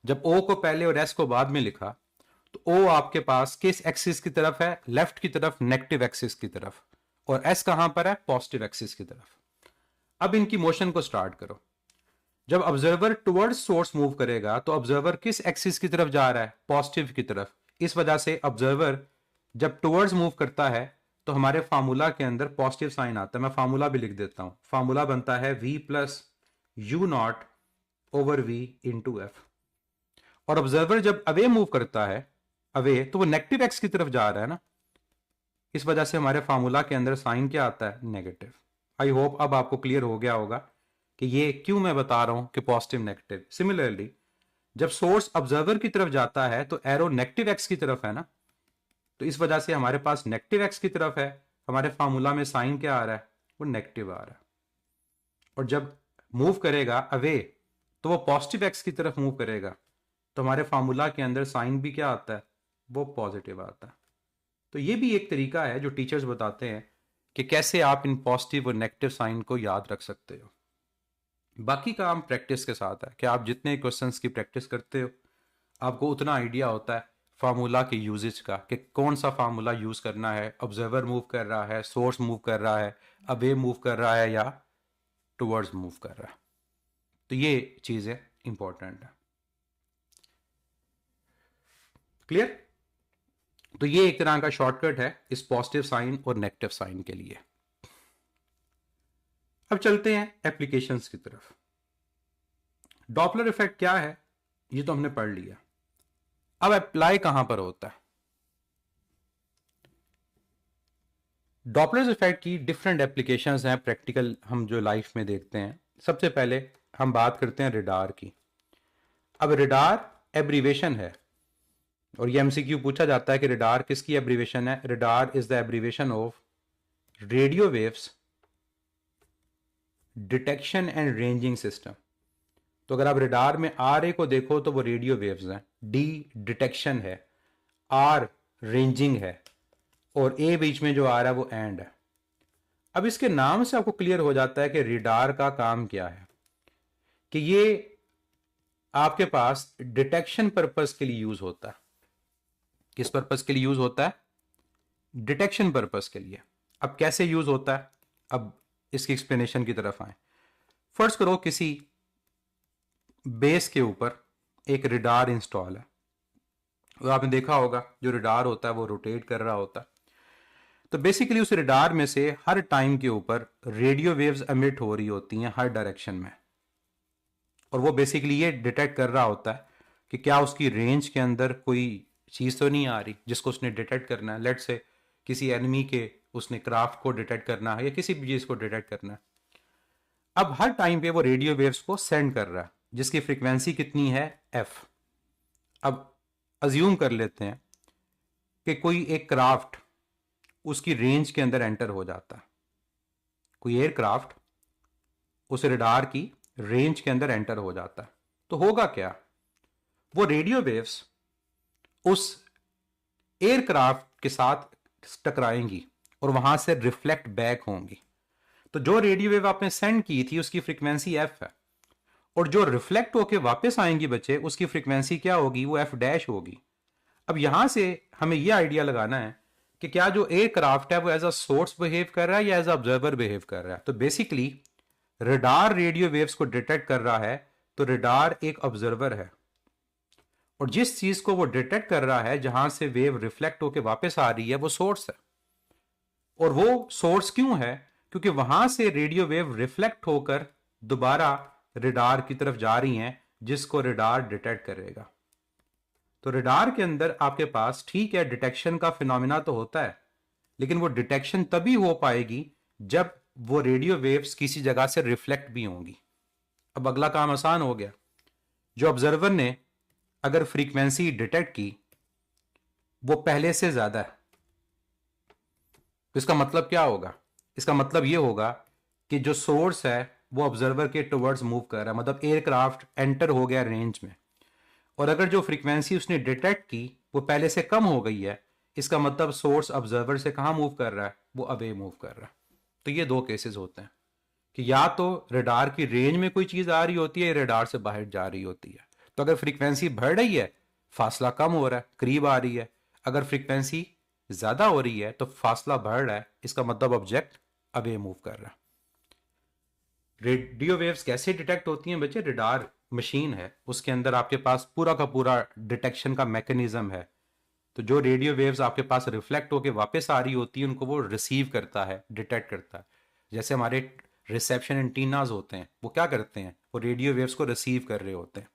जब ओ को पहले और एस को बाद में लिखा तो ओ आपके पास किस एक्सिस की तरफ है? लेफ्ट की तरफ, नेगेटिव एक्सिस की तरफ। और एस कहां पर है? पॉजिटिव एक्सिस की तरफ। अब इनकी मोशन को स्टार्ट करो। जब ऑब्जर्वर टुवर्ड्स सोर्स मूव करेगा तो ऑब्जर्वर किस एक्सिस की तरफ जा रहा है? पॉजिटिव की तरफ। इस वजह से ऑब्जर्वर जब टुवर्ड्स मूव करता है तो हमारे फार्मूला के अंदर पॉजिटिव साइन आता है। मैं फार्मूला भी लिख देता हूं। फार्मूला बनता है v plus you naught over v into F. और ऑब्जर्वर जब अवे मूव करता है, अवे, तो वो नेगेटिव एक्स की तरफ जा रहा है ना, इस वजह से हमारे फार्मूला के अंदर साइन क्या आता है? नेगेटिव। आई होप अब आपको क्लियर हो गया होगा कि ये क्यों मैं बता रहा हूं कि पॉजिटिव नेगेटिव। सिमिलरली जब सोर्स ऑब्जर्वर की तरफ जाता है तो एरो नेगेटिव एक्स की तरफ है ना, तो इस वजह से हमारे पास नेगेटिव एक्स की तरफ है, हमारे फार्मूला में साइन क्या आ रहा है, वो नेगेटिव आ रहा है, और जब मूव करेगा अवे तो वो पॉजिटिव एक्स की तरफ मूव करेगा, तो हमारे फार्मूला के अंदर साइन भी क्या आता है, वो पॉजिटिव आता है। तो ये भी एक तरीका है जो टीचर्स बताते हैं कि कैसे आप इन पॉजिटिव और नेगेटिव साइन को याद रख सकते हो। बाकी काम प्रैक्टिस के साथ है कि आप जितने क्वेश्चंस की प्रैक्टिस करते हो आपको उतना आइडिया होता है फार्मूला के यूजेज का, कि कौन सा फार्मूला यूज करना है, ऑब्जर्वर मूव कर रहा है, सोर्स मूव कर रहा है, अवे मूव कर रहा है या टुवर्ड्स मूव कर रहा है। तो ये चीजें इंपॉर्टेंट है। क्लियर? तो ये एक तरह का शॉर्टकट है इस पॉजिटिव साइन और नेगेटिव साइन के लिए। अब चलते हैं एप्लीकेशंस की तरफ। डॉपलर इफेक्ट क्या है ये तो हमने पढ़ लिया। अब अप्लाई कहां पर होता है? डॉपलर इफेक्ट की डिफरेंट एप्लीकेशंस हैं प्रैक्टिकल, हम जो लाइफ में देखते हैं। सबसे पहले हम बात करते हैं रेडार की। अब रेडार एब्रीवेशन है, और ये एमसीक्यू पूछा जाता है कि रेडार किसकी एब्रीवेशन है। Radar is the abbreviation of radio waves detection and ranging system. तो अगर आप रेडार में आर ए को देखो तो वो रेडियो वेव्स हैं, डी डिटेक्शन है, आर रेंजिंग है, और ए बीच में जो आ रहा है वो एंड है। अब इसके नाम से आपको क्लियर हो जाता है कि रेडार का काम क्या है, कि ये आपके पास डिटेक्शन पर्पस के लिए यूज होता है। किस पर्पस के लिए यूज होता है? डिटेक्शन पर्पस के लिए। अब कैसे यूज होता है, अब इसकी एक्सप्लेनेशन की तरफ आए। फर्स्ट करो किसी बेस के ऊपर एक रेडार इंस्टॉल है, और आपने देखा होगा जो रेडार होता है वो रोटेट कर रहा होता है। तो बेसिकली उस रेडार में से हर टाइम के ऊपर रेडियो वेव्स एमिट हो रही होती हैं हर डायरेक्शन में, और वो बेसिकली ये डिटेक्ट कर रहा होता है कि क्या उसकी रेंज के अंदर कोई चीज़ तो नहीं आ रही जिसको उसने डिटेक्ट करना है। लेट से किसी एनिमी के उसने क्राफ्ट को डिटेक्ट करना है या किसी भी चीज़ को डिटेक्ट करना है। अब हर टाइम पे वो रेडियो वेव्स को सेंड कर रहा है जिसकी फ्रीक्वेंसी कितनी है, एफ। अब अज्यूम कर लेते हैं कि कोई एक क्राफ्ट उसकी रेंज के अंदर एंटर हो जाता है, कोई एयरक्राफ्ट उस रेडार की रेंज के अंदर एंटर हो जाता है, तो होगा क्या, वो रेडियो वेव्स उस एयरक्राफ्ट के साथ टकराएंगी और वहां से रिफ्लेक्ट बैक होंगी। तो जो रेडियो वेव आपने सेंड की थी उसकी फ्रीक्वेंसी एफ है, और जो रिफ्लेक्ट होके वापस आएंगी बच्चे उसकी फ्रीक्वेंसी क्या होगी, वो एफ डैश होगी। अब यहां से हमें यह आइडिया लगाना है कि क्या जो एयरक्राफ्ट है वो एज अ सोर्स बिहेव कर रहा है या एज अ ऑब्जर्वर बिहेव कर रहा है। तो बेसिकली रेडार रेडियो वेव्स को डिटेक्ट कर रहा है, तो रेडार एक ऑब्जर्वर है, और जिस चीज को वो डिटेक्ट कर रहा है जहां से वेव रिफ्लेक्ट होकर वापस आ रही है वो सोर्स है। और वो सोर्स क्यों है, क्योंकि वहां से रेडियो वेव रिफ्लेक्ट होकर दोबारा रेडार की तरफ जा रही हैं जिसको रेडार डिटेक्ट करेगा। तो रेडार के अंदर आपके पास ठीक है डिटेक्शन का फिनोमिना तो होता है, लेकिन वो डिटेक्शन तभी हो पाएगी जब वो रेडियो वेव्स किसी जगह से रिफ्लेक्ट भी होंगी। अब अगला काम आसान हो गया। जो ऑब्जर्वर ने अगर फ्रीक्वेंसी डिटेक्ट की वो पहले से ज्यादा है, तो इसका मतलब क्या होगा, इसका मतलब ये होगा कि जो सोर्स है वो ऑब्जर्वर के टुवर्ड्स मूव कर रहा है, मतलब एयरक्राफ्ट एंटर हो गया रेंज में, और अगर जो फ्रीक्वेंसी उसने डिटेक्ट की वो पहले से कम हो गई है, इसका मतलब सोर्स ऑब्जर्वर से कहां मूव कर रहा है, वो अवे मूव कर रहा है। तो ये दो केसेस होते हैं कि या तो रेडार की रेंज में कोई चीज आ रही होती है या रेडार से बाहर जा रही होती है। तो अगर फ्रीक्वेंसी बढ़ रही है फासला कम हो रहा है, करीब आ रही है। अगर फ्रीक्वेंसी ज्यादा हो रही है तो फासला बढ़ रहा है, इसका मतलब ऑब्जेक्ट अवे मूव कर रहा है। रेडियो वेव्स कैसे डिटेक्ट होती हैं बच्चे? रेडार मशीन है, उसके अंदर आपके पास पूरा का पूरा डिटेक्शन का मैकेनिज्म है। तो जो रेडियो वेव्स आपके पास रिफ्लेक्ट होकर वापस आ रही होती है उनको वो रिसीव करता है, डिटेक्ट करता है। जैसे हमारे रिसेप्शन एंटीनाज होते हैं, वो क्या करते हैं, वो रेडियो वेव्स को रिसीव कर रहे होते हैं।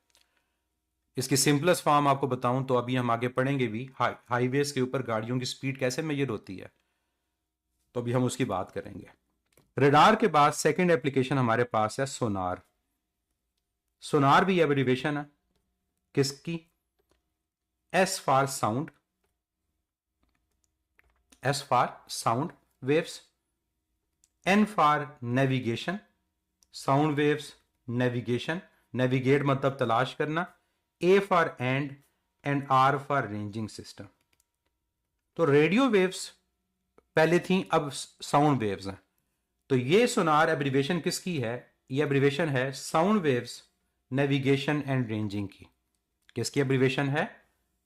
इसकी सिंपलेस्ट फॉर्म आपको बताऊं तो अभी हम आगे पढ़ेंगे भी, हाईवेज के ऊपर गाड़ियों की स्पीड कैसे मेजर होती है, तो अभी हम उसकी बात करेंगे। रेडार के बाद सेकंड एप्लीकेशन हमारे पास है सोनार। सोनार भी एब्रिविएशन है किसकी? S for sound, S for sound waves, N for navigation, sound waves navigation, navigate मतलब तलाश करना, A for and R for ranging system. तो रेडियो वेव्स पहले थी, अब साउंड वेव्स हैं। तो ये सोनार एब्रीवेशन किसकी है? ये एब्रीवेशन है sound waves navigation and ranging की। किसकी एब्रीवेशन है?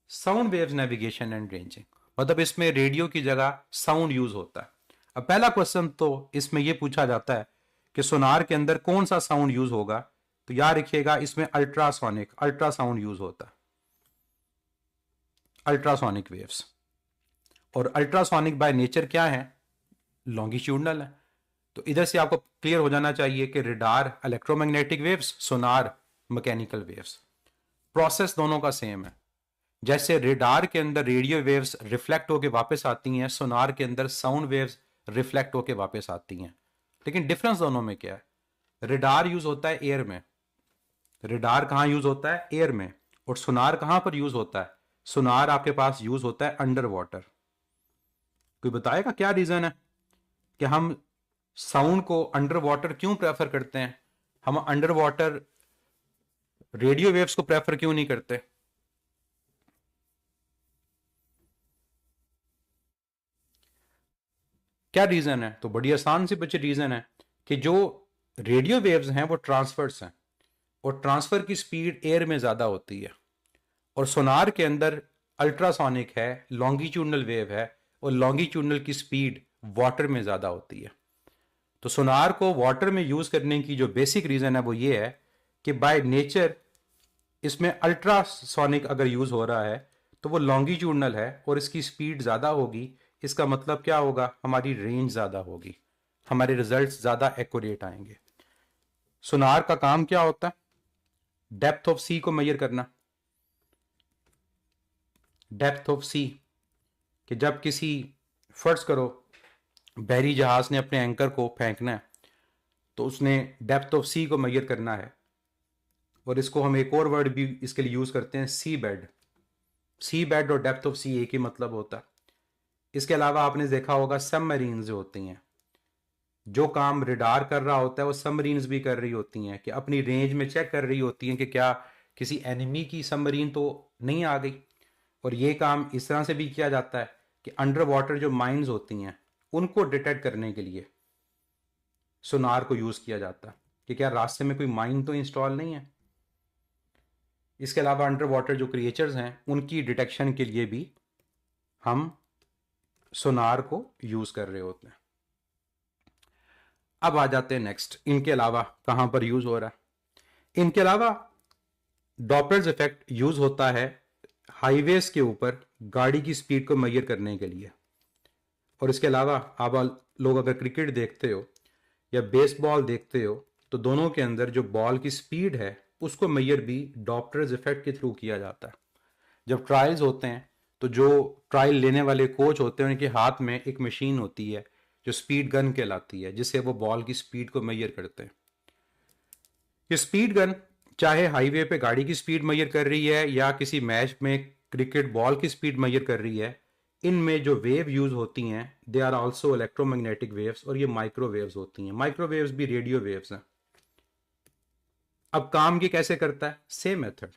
Sound waves navigation and ranging. मतलब इसमें रेडियो की जगह साउंड यूज होता है। अब पहला क्वेश्चन तो इसमें यह पूछा जाता है कि सोनार के अंदर कौन सा साउंड यूज होगा? तो याद रखिएगा इसमें अल्ट्रासोनिक, अल्ट्रासाउंड यूज होता है, अल्ट्रासोनिक वेव्स। और अल्ट्रासोनिक बाय नेचर क्या है? लॉन्गिट्यूडनल है। तो इधर से आपको क्लियर हो जाना चाहिए कि रेडार इलेक्ट्रोमैग्नेटिक वेव्स, सोनार मैकेनिकल वेव्स। प्रोसेस दोनों का सेम है। जैसे रेडार के अंदर रेडियो वेव्स रिफ्लेक्ट होकर वापस आती हैं, सोनार के अंदर साउंड वेव्स रिफ्लेक्ट होकर वापस आती हैं। लेकिन डिफरेंस दोनों में क्या है? रेडार यूज होता है एयर में। रेडार कहां यूज होता है? एयर में। और सोनार कहां पर यूज होता है? सोनार आपके पास यूज होता है अंडर वाटर। कोई बताएगा क्या रीजन है कि हम साउंड को अंडर वाटर क्यों प्रेफर करते हैं? हम अंडर वाटर रेडियो वेव्स को प्रेफर क्यों नहीं करते? क्या रीजन है? तो बड़ी आसान सी बच्चे रीजन है कि जो रेडियो वेव्स हैं वो ट्रांसफर्स हैं, और ट्रांसफर की स्पीड एयर में ज्यादा होती है। और सोनार के अंदर अल्ट्रासोनिक है, लॉन्गिट्यूडनल वेव है, और लॉन्गिट्यूडनल की स्पीड वाटर में ज्यादा होती है। तो सोनार को वाटर में यूज करने की जो बेसिक रीजन है वो ये है कि बाय नेचर इसमें अल्ट्रासोनिक अगर यूज हो रहा है तो वो लॉन्गिट्यूडनल है और इसकी स्पीड ज्यादा होगी। इसका मतलब क्या होगा? हमारी रेंज ज्यादा होगी, हमारे रिजल्ट्स ज्यादा एक्यूरेट आएंगे। सोनार का काम क्या होता है? डेप्थ ऑफ सी को मेजर करना। डेप्थ ऑफ सी कि जब किसी, फर्ज करो बहरी जहाज ने अपने एंकर को फेंकना है, तो उसने डेप्थ ऑफ सी को मेजर करना है। और इसको हम एक और वर्ड भी इसके लिए यूज करते हैं, सी बेड। सी बेड और डेप्थ ऑफ सी एक ही मतलब होता है। इसके अलावा आपने देखा होगा सबमरीन्स जो होती हैं, जो काम रेडार कर रहा होता है वो सबमरीन्स भी कर रही होती हैं कि अपनी रेंज में चेक कर रही होती हैं कि क्या किसी एनिमी की सबमरीन तो नहीं आ गई। और ये काम इस तरह से भी किया जाता है कि अंडर वाटर जो माइंस होती हैं उनको डिटेक्ट करने के लिए सोनार को यूज किया जाता है कि क्या रास्ते में कोई माइन तो इंस्टॉल नहीं है। इसके अलावा अंडर वाटर जो क्रिएचर्स हैं उनकी डिटेक्शन के लिए भी हम सोनार को यूज कर रहे होते हैं। अब आ जाते हैं नेक्स्ट, इनके अलावा कहां पर यूज हो रहा है? इनके अलावा डॉपलर्स इफेक्ट यूज होता है हाईवेज के ऊपर गाड़ी की स्पीड को मेजर करने के लिए। और इसके अलावा आप लोग अगर क्रिकेट देखते हो या बेसबॉल देखते हो तो दोनों के अंदर जो बॉल की स्पीड है उसको मेजर भी डॉपलर्स इफेक्ट के थ्रू किया जाता है। जब ट्रायल्स होते हैं तो जो ट्रायल लेने वाले कोच होते हैं उनके हाथ में एक मशीन होती है जो स्पीड गन कहलाती है, जिससे वो बॉल की स्पीड को मेजर करते हैं। ये स्पीड गन चाहे हाईवे पे गाड़ी की स्पीड मेजर कर रही है या किसी मैच में क्रिकेट बॉल की स्पीड मेजर कर रही है, इनमें जो वेव यूज होती हैं they are also electromagnetic waves, और ये माइक्रोवेव्स होती हैं। माइक्रोवेव्स भी रेडियो वेव्स हैं। अब काम ये कैसे करता है? सेम मेथड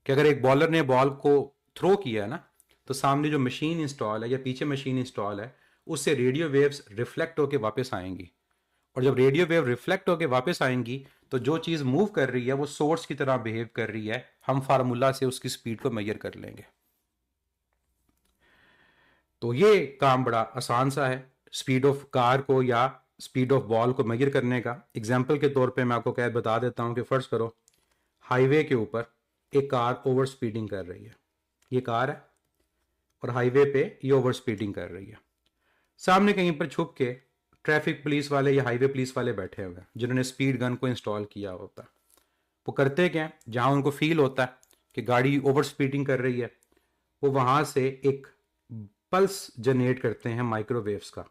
कि अगर एक बॉलर ने बॉल को थ्रो किया है ना, तो सामने जो मशीन इंस्टॉल है या पीछे मशीन इंस्टॉल है उससे रेडियो वेव्स रिफ्लेक्ट होकर वापस आएंगी। और जब रेडियो वेव रिफ्लेक्ट होकर वापस आएंगी तो जो चीज मूव कर रही है वो सोर्स की तरह बिहेव कर रही है, हम फार्मूला से उसकी स्पीड को मेजर कर लेंगे। तो ये काम बड़ा आसान सा है स्पीड ऑफ कार को या स्पीड ऑफ बॉल को मेजर करने का। एग्जाम्पल के तौर पे मैं आपको क्या बता देता हूं कि फर्ज करो हाईवे के ऊपर एक कार ओवर स्पीडिंग कर रही है। ये कार है और हाईवे पे ये ओवर स्पीडिंग कर रही है। सामने कहीं पर छुप के ट्रैफिक पुलिस वाले या हाईवे पुलिस वाले बैठे हुए हैं जिन्होंने स्पीड गन को इंस्टॉल किया होता है। वो करते क्या है, जहां उनको फील होता है कि गाड़ी ओवर स्पीडिंग कर रही है, वो वहां से एक पल्स जनरेट करते हैं माइक्रोवेव्स का।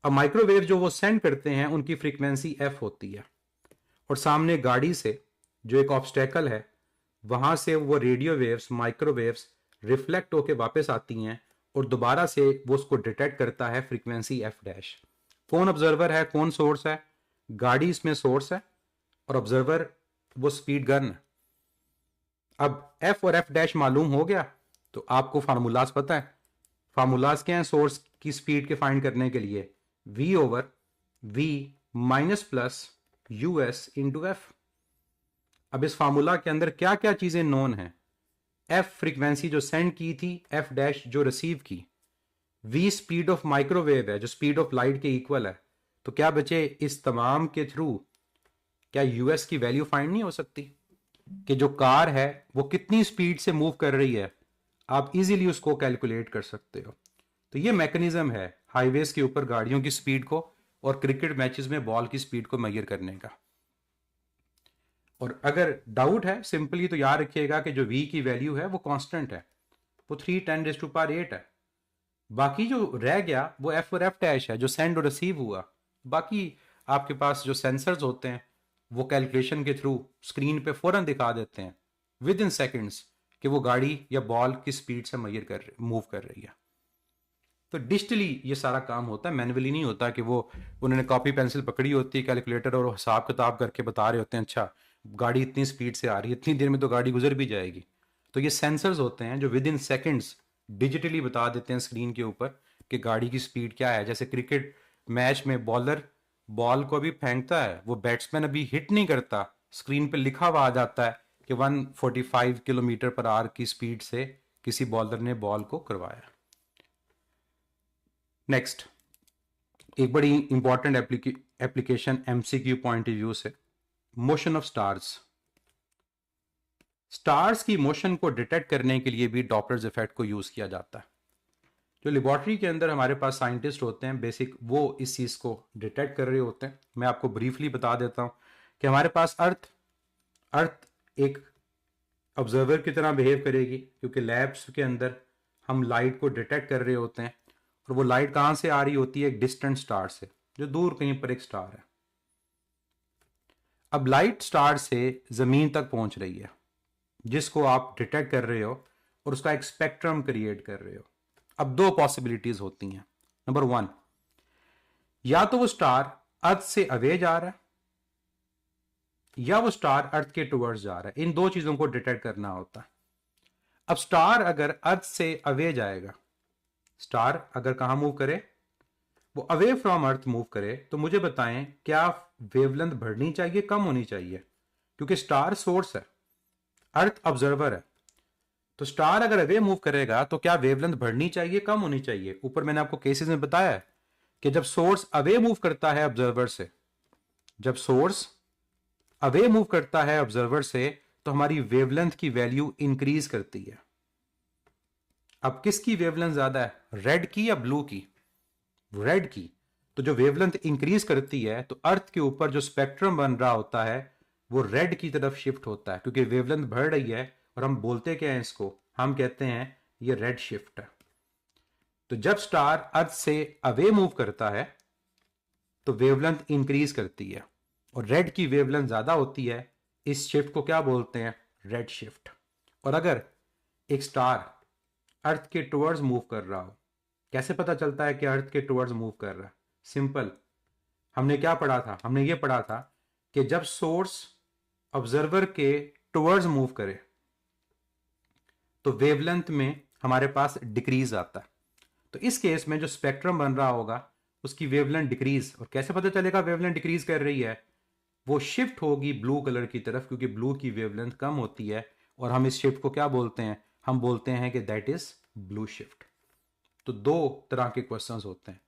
अब माइक्रोवेव जो वो सेंड करते हैं उनकी फ्रीक्वेंसी एफ होती है, और सामने गाड़ी से जो एक ऑब्स्टेकल है वहां से वो रेडियो वेव्स, माइक्रोवेव्स रिफ्लेक्ट होके वापस आती हैं और दोबारा से वो उसको डिटेक्ट करता है फ्रीक्वेंसी एफ डैश। कौन ऑब्जर्वर है, कौन सोर्स है? गाड़ी इसमें सोर्स है और ऑब्जर्वर वो स्पीड गन है। अब एफ और एफ डैश मालूम हो गया तो आपको फार्मूलाज पता है। फार्मूलाज क्या है सोर्स की स्पीड के फाइंड करने के लिए? v over v minus plus u S into F. अब इस फार्मूला के अंदर क्या क्या चीजें नोन है? एफ फ्रीक्वेंसी जो सेंड की थी, एफ डैश जो रिसीव की, v स्पीड ऑफ माइक्रोवेव है जो स्पीड ऑफ लाइट के इक्वल है। तो क्या बचे इस तमाम के थ्रू? क्या यूएस की वैल्यू फाइंड नहीं हो सकती कि जो कार है वो कितनी स्पीड से मूव कर रही है? आप इजीली उसको कैलकुलेट कर सकते हो। तो ये मैकेनिज्म है हाईवेज के ऊपर गाड़ियों की स्पीड को और क्रिकेट मैचेस में बॉल की स्पीड को मेजर करने का। और अगर डाउट है सिंपली तो याद रखिएगा कि जो v की वैल्यू है वो कांस्टेंट है, वो 3×10⁸ है। बाकी जो रह गया वो f और f डैश है जो सेंड और रिसीव हुआ। बाकी आपके पास जो सेंसर्स होते हैं वो कैलकुलेशन के थ्रू स्क्रीन पे फौरन दिखा देते हैं विद इन सेकेंड्स कि वो गाड़ी या बॉल की स्पीड से मूव कर रही है। तो डिजिटली ये सारा काम होता है, मैनुअली नहीं होता कि वो उन्होंने कॉपी पेंसिल पकड़ी होती है कैलकुलेटर और हिसाब किताब करके बता रहे होते हैं अच्छा गाड़ी इतनी स्पीड से आ रही है, इतनी देर में तो गाड़ी गुजर भी जाएगी। तो ये सेंसर्स होते हैं जो विद इन सेकेंड्स डिजिटली बता देते हैं स्क्रीन के ऊपर कि गाड़ी की स्पीड क्या है। जैसे क्रिकेट मैच में बॉलर बॉल को अभी फेंकता है, वो बैट्समैन अभी हिट नहीं करता, स्क्रीन पे लिखा हुआ आ जाता है कि 145 किलोमीटर पर आवर की स्पीड से किसी बॉलर ने बॉल को करवाया। नेक्स्ट, एक बड़ी important application MCQ point of view से, मोशन ऑफ स्टार्स। स्टार्स की मोशन को डिटेक्ट करने के लिए भी डॉपलर्स इफेक्ट को यूज किया जाता है। जो लेबॉर्ट्री के अंदर हमारे पास साइंटिस्ट होते हैं बेसिक, वो इस चीज को डिटेक्ट कर रहे होते हैं। मैं आपको ब्रीफली बता देता हूं कि हमारे पास अर्थ एक ऑब्जर्वर की तरह बिहेव करेगी क्योंकि लैब्स के अंदर हम लाइट को डिटेक्ट कर रहे होते हैं और वो लाइट कहां से आ रही होती है? एक डिस्टेंट स्टार से, जो दूर कहीं पर एक स्टार है। अब लाइट स्टार से जमीन तक पहुंच रही है जिसको आप डिटेक्ट कर रहे हो और उसका एक स्पेक्ट्रम क्रिएट कर रहे हो। अब दो पॉसिबिलिटीज होती हैं। नंबर 1, या तो वो स्टार अर्थ से अवे जा रहा है या वो स्टार अर्थ के टुवर्ड्स जा रहा है। इन दो चीजों को डिटेक्ट करना होता है। अब स्टार अगर अर्थ से अवे जाएगा, स्टार अगर कहां मूव करे? वो अवे फ्रॉम अर्थ मूव करे, तो मुझे बताएं क्या वेवलेंथ बढ़नी चाहिए, कम होनी चाहिए? क्योंकि स्टार सोर्स है, अर्थ ऑब्जर्वर है। तो स्टार अगर अवे मूव करेगा तो क्या वेवलेंथ बढ़नी चाहिए, कम होनी चाहिए? ऊपर मैंने आपको केसेस में बताया है कि जब सोर्स अवे मूव करता है ऑब्जर्वर से, जब सोर्स अवे मूव करता है ऑब्जर्वर से तो हमारी वेवलेंथ की वैल्यू इंक्रीज करती है। अब किसकी वेवलेंथ ज्यादा है, रेड की या ब्लू की? रेड की। तो जो वेवलेंथ इंक्रीज करती है तो अर्थ के ऊपर जो स्पेक्ट्रम बन रहा होता है वो रेड की तरफ शिफ्ट होता है क्योंकि वेवलेंथ बढ़ रही है। और हम बोलते क्या है इसको? हम कहते हैं ये रेड शिफ्ट है। तो जब स्टार अर्थ से अवे मूव करता है तो वेवलेंथ इंक्रीज करती है और रेड की वेवलेंथ ज्यादा होती है। इस शिफ्ट को क्या बोलते हैं? Red shift. और अगर एक स्टार अर्थ के टुवर्ड्स मूव कर रहा हो, कैसे पता चलता है कि अर्थ के टुवर्ड्स मूव कर रहा है? सिंपल, हमने क्या पढ़ा था? हमने ये पढ़ा था कि जब सोर्स ऑब्जर्वर के टुवर्ड्स मूव करे तो वेवलेंथ में हमारे पास डिक्रीज आता है। तो इस केस में जो स्पेक्ट्रम बन रहा होगा उसकी वेवलेंथ डिक्रीज। और कैसे पता चलेगा वेवलेंथ डिक्रीज कर रही है? वो शिफ्ट होगी ब्लू कलर की तरफ क्योंकि ब्लू की वेवलेंथ कम होती है। और हम इस शिफ्ट को क्या बोलते हैं? हम बोलते हैं कि दैट इज ब्लू शिफ्ट। तो दो तरह के क्वेश्चंस होते हैं।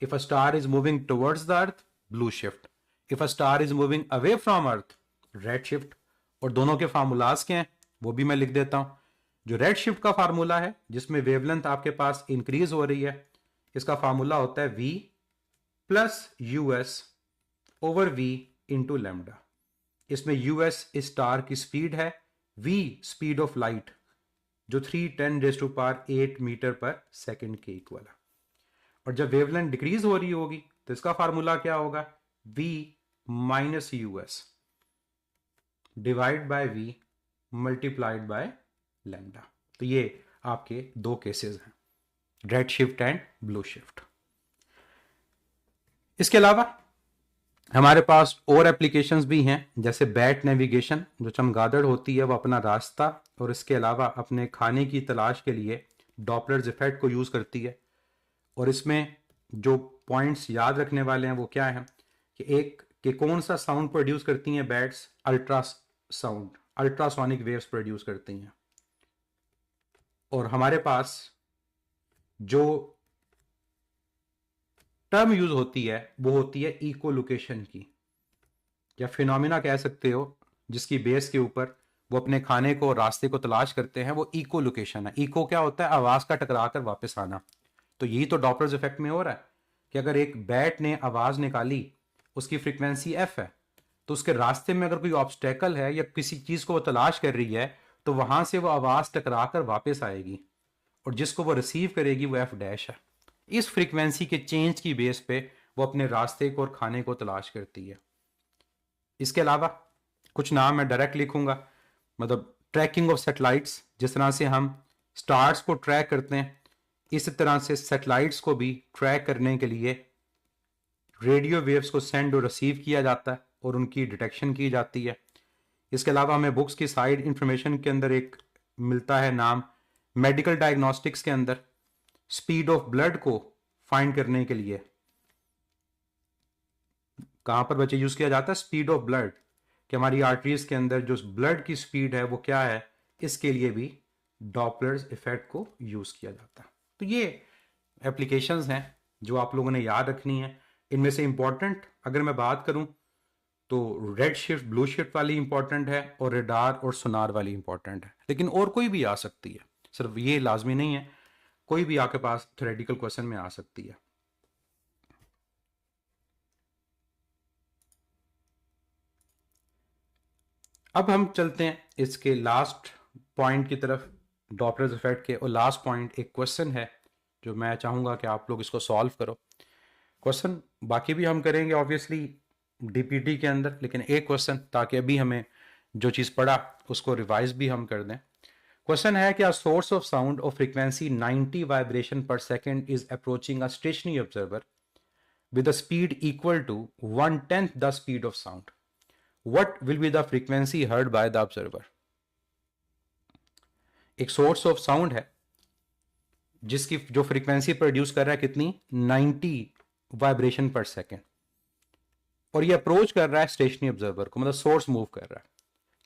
If a star is moving towards the earth, blue shift. If a star is moving away from earth, red shift. और दोनों के फार्मूलाज क्या हैं वो भी मैं लिख देता हूं। जो रेड शिफ्ट का फार्मूला है जिसमें वेवलेंथ आपके पास इंक्रीज हो रही है, इसका फार्मूला होता है v plus US over v into lambda. इसमें यूएस इस स्टार की स्पीड है, v स्पीड ऑफ लाइट जो 3×10⁸ मीटर पर सेकेंड के इक्वल है। और जब वेवलेंथ डिक्रीज हो रही होगी तो इसका फार्मूला क्या होगा? v minus US divide by v multiplied by lambda. तो ये आपके दो केसेस हैं। Red shift and blue shift. इसके अलावा हमारे पास और एप्लीकेशंस भी हैं, जैसे बैट नेविगेशन, जो चमगादड़ होती है वो अपना रास्ता और इसके अलावा अपने खाने की तलाश के लिए डॉपलर्स इफेक्ट को यूज़ करती है। और इसमें जो पॉइंट्स याद रखने वाले हैं वो क्या है कि एक कि कौन सा साउंड प्रोड्यूस करती हैं बैट्स, अल्ट्रासोनिक वेव्स प्रोड्यूस करती हैं। और हमारे पास जो टर्म यूज होती है वो होती है इको लोकेशन की, या फिनोमिना कह सकते हो, जिसकी बेस के ऊपर वो अपने खाने को, रास्ते को तलाश करते हैं, वो इको लोकेशन है। इको क्या होता है? आवाज का टकरा कर वापस आना। तो यही तो डॉपलर्स इफेक्ट में हो रहा है कि अगर एक बैट ने आवाज निकाली, उसकी फ्रीक्वेंसी एफ है, तो उसके रास्ते में अगर कोई ऑब्स्टेकल है या किसी चीज को वो तलाश कर रही है, तो वहां से वो आवाज टकरा कर वापस आएगी और जिसको वो रिसीव करेगी वो एफ डैश है। इस फ्रीक्वेंसी के चेंज की बेस पे वो अपने रास्ते को और खाने को तलाश करती है। इसके अलावा कुछ नाम मैं डायरेक्ट लिखूंगा, मतलब ट्रैकिंग ऑफ सैटेलाइट्स, जिस तरह से हम स्टार्स को ट्रैक करते हैं, इस तरह से सैटेलाइट्स को भी ट्रैक करने के लिए रेडियो वेव्स को सेंड और रिसीव किया जाता है और उनकी डिटेक्शन की जाती है। इसके अलावा हमें बुक्स की साइड इंफॉर्मेशन के अंदर एक मिलता है नाम, मेडिकल डायग्नोस्टिक्स के अंदर स्पीड ऑफ ब्लड को फाइंड करने के लिए कहां पर बच्चे यूज किया जाता है? स्पीड ऑफ ब्लड, कि हमारी आर्टरीज के अंदर जो ब्लड की स्पीड है वो क्या है, इसके लिए भी डॉपलर्स इफेक्ट को यूज किया जाता है। तो ये एप्लीकेशंस हैं जो आप लोगों ने याद रखनी है। इनमें से इंपॉर्टेंट अगर मैं बात करूं तो रेड शिफ्ट ब्लू शिफ्ट वाली इंपॉर्टेंट है और रेडार और सोनार वाली इंपॉर्टेंट है, लेकिन और कोई भी आ सकती है, सिर्फ ये लाजमी नहीं है, कोई भी आपके पास थ्योरेटिकल क्वेश्चन में आ सकती है। अब हम चलते हैं इसके लास्ट पॉइंट की तरफ, डॉपलर्स इफेक्ट के। और लास्ट पॉइंट एक क्वेश्चन है जो मैं चाहूंगा कि आप लोग इसको सॉल्व करो। क्वेश्चन बाकी भी हम करेंगे ऑब्वियसली डीपीटी के अंदर, लेकिन एक क्वेश्चन, ताकि अभी हमें जो चीज़ पढ़ा उसको रिवाइज भी हम कर दें। क्वेश्चन है कि source of sound of frequency 90 vibration per second is approaching a stationary observer with a speed equal to 1/10 the speed of sound. What will be the frequency heard by the observer? एक सोर्स ऑफ साउंड है जिसकी जो फ्रीक्वेंसी प्रोड्यूस कर रहा है कितनी? 90 वाइब्रेशन पर सेकेंड, और ये अप्रोच कर रहा है स्टेशनरी ऑब्जर्वर को, मतलब सोर्स मूव कर रहा है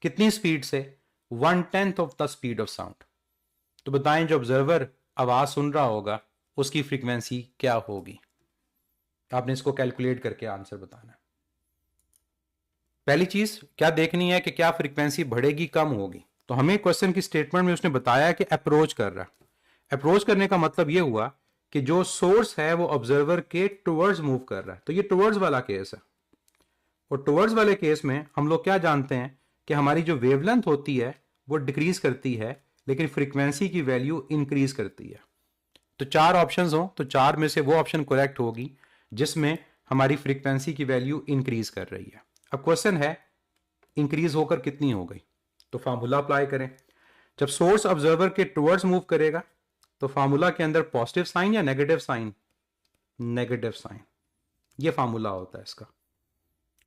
कितनी स्पीड से? 1/10 of the speed of sound. तो बताएं जो ऑब्जर्वर आवाज सुन रहा होगा उसकी फ्रीक्वेंसी क्या होगी? आपने इसको कैलकुलेट करके आंसर बताना है। पहली चीज क्या देखनी है कि क्या फ्रीक्वेंसी बढ़ेगी कम होगी। तो हमें क्वेश्चन की स्टेटमेंट में उसने बताया कि अप्रोच कर रहा है। अप्रोच करने का मतलब यह हुआ कि जो सोर्स है वो ऑब्जर्वर के टुवर्ड्स मूव कर रहा है, तो ये टुवर्ड्स वाला केस है। और टुवर्ड्स वाले केस में हम लोग क्या जानते हैं कि हमारी जो वेवलेंथ होती है वो डिक्रीज करती है, लेकिन फ्रीक्वेंसी की वैल्यू इंक्रीज करती है। तो चार ऑप्शंस हो तो चार में से वो ऑप्शन करेक्ट होगी जिसमें हमारी फ्रीक्वेंसी की वैल्यू इंक्रीज कर रही है। अब क्वेश्चन है इंक्रीज होकर कितनी हो गई, तो फार्मूला अप्लाई करें। जब सोर्स ऑब्जर्वर के टुवर्ड्स मूव करेगा तो फार्मूला के अंदर पॉजिटिव साइन या नेगेटिव साइन? नेगेटिव साइन, ये फार्मूला होता है इसका।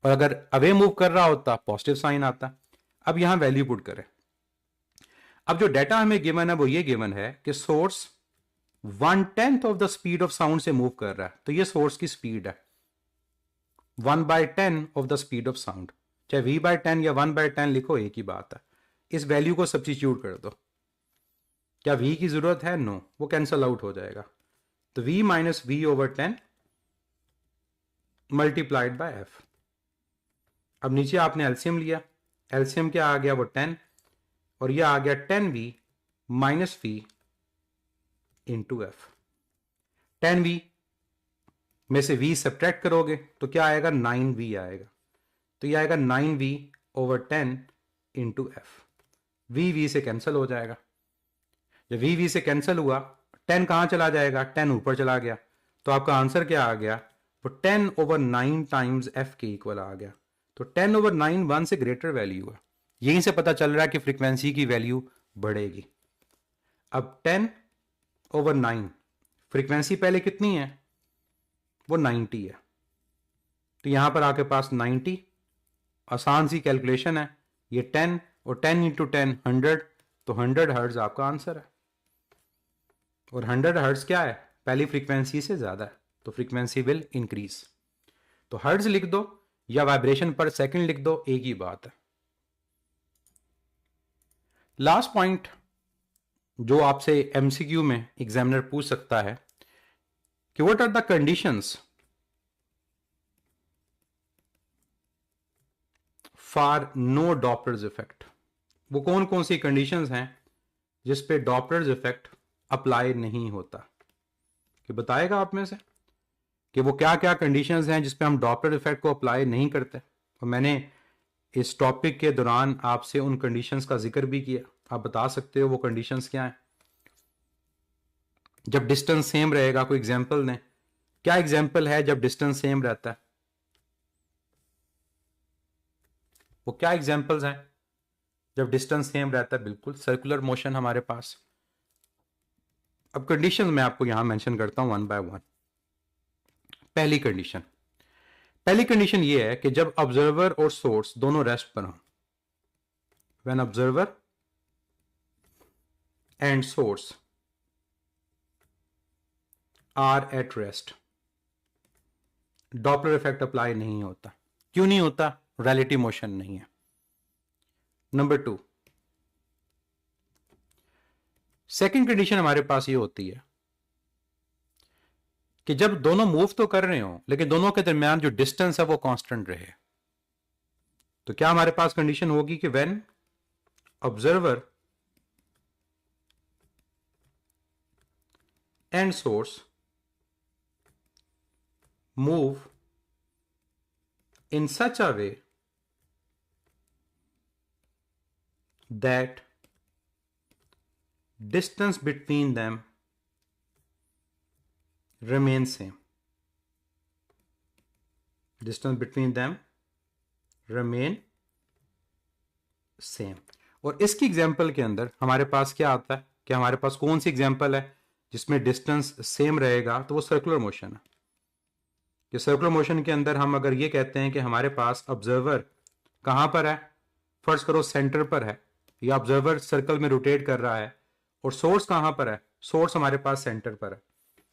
और अगर अवे मूव कर रहा होता पॉजिटिव साइन आता। अब यहां वैल्यू पुट करें। अब जो डाटा हमें गिवन है वो ये गिवन है कि source 1/10 of the speed of sound से मूव कर रहा है, तो ये सोर्स की स्पीड है 1/10 of the speed of sound. चाहे v/10 या 1/10 लिखो, एक ही बात है। इस वैल्यू को सब्स्टिट्यूट कर दो। क्या v की जरूरत है? नो, वो कैंसल आउट हो जाएगा। तो v minus v/10 multiplied by f। अब नीचे आपने एलसीएम लिया, एलसीएम क्या आ गया? वो 10, और यह आ गया 10v minus v into F. 10v में से v सब्ट्रैक्ट करोगे तो क्या आएगा? 9v आएगा। तो ये आएगा 9v/10 इंटू एफ। v से कैंसिल हो जाएगा। जब v से कैंसिल हुआ, 10 कहां चला जाएगा? 10 ऊपर चला गया। तो आपका आंसर क्या आ गया? वो 10/9 टाइम्स f के इक्वल आ गया। तो 10/9 1 से ग्रेटर वैल्यू है। यहीं से पता चल रहा है कि फ्रीक्वेंसी की वैल्यू बढ़ेगी। अब 10/9 फ्रीक्वेंसी पहले कितनी है, वो 90 है, तो यहां पर आपके पास 90, आसान सी कैलकुलेशन है, ये 10 और 10 इंटू 10 100, तो 100 हर्ट्ज आपका आंसर है। और 100 हर्ट्ज क्या है, पहली फ्रीक्वेंसी से ज्यादा है, तो फ्रीक्वेंसी विल इंक्रीज। तो हर्ट्ज लिख दो या वाइब्रेशन पर सेकंड लिख दो, एक ही बात है। लास्ट पॉइंट जो आपसे एमसीक्यू में एग्जामिनर पूछ सकता है कि what are the conditions for no Doppler's effect. वो कौन कौन सी कंडीशंस हैं जिस पे डॉपलर्स इफेक्ट अप्लाई नहीं होता, कि बताएगा आप में से कि वो क्या क्या कंडीशंस हैं जिस पे हम डॉपलर इफेक्ट को अप्लाई नहीं करते। और मैंने इस टॉपिक के दौरान आपसे उन कंडीशंस का जिक्र भी किया, आप बता सकते हो वो कंडीशंस क्या हैं। जब डिस्टेंस सेम रहेगा, कोई एग्जांपल दें, क्या एग्जांपल है जब डिस्टेंस सेम रहता है, वो क्या एग्जांपल्स हैं जब डिस्टेंस सेम रहता है, बिल्कुल सर्कुलर मोशन हमारे पास। अब कंडीशन मैं आपको यहां मेंशन करता हूं वन बाय वन। पहली कंडीशन ये है कि जब ऑब्जर्वर और सोर्स दोनों रेस्ट पर हों, when observer and source are at rest, Doppler effect apply नहीं होता। क्यों नहीं होता, रिलेटिव मोशन नहीं है। नंबर 2, सेकंड कंडीशन हमारे पास ये होती है कि जब दोनों मूव तो कर रहे हो लेकिन दोनों के दरमियान जो डिस्टेंस है वो कांस्टेंट रहे। तो क्या हमारे पास कंडीशन होगी कि when observer and source move in such a way that distance between them remains same. Distance between them remain same. और इसकी एग्जांपल के अंदर हमारे पास क्या आता है कि हमारे पास कौन सी एग्जांपल है जिसमें डिस्टेंस सेम रहेगा, तो वो सर्कुलर मोशन है। कि सर्कुलर मोशन के अंदर हम अगर ये कहते हैं कि हमारे पास ऑब्जर्वर कहां पर है, फर्स्ट करो सेंटर पर है, या ऑब्जर्वर सर्कल में रोटेट कर रहा है, और सोर्स कहां पर है, सोर्स हमारे पास सेंटर पर है,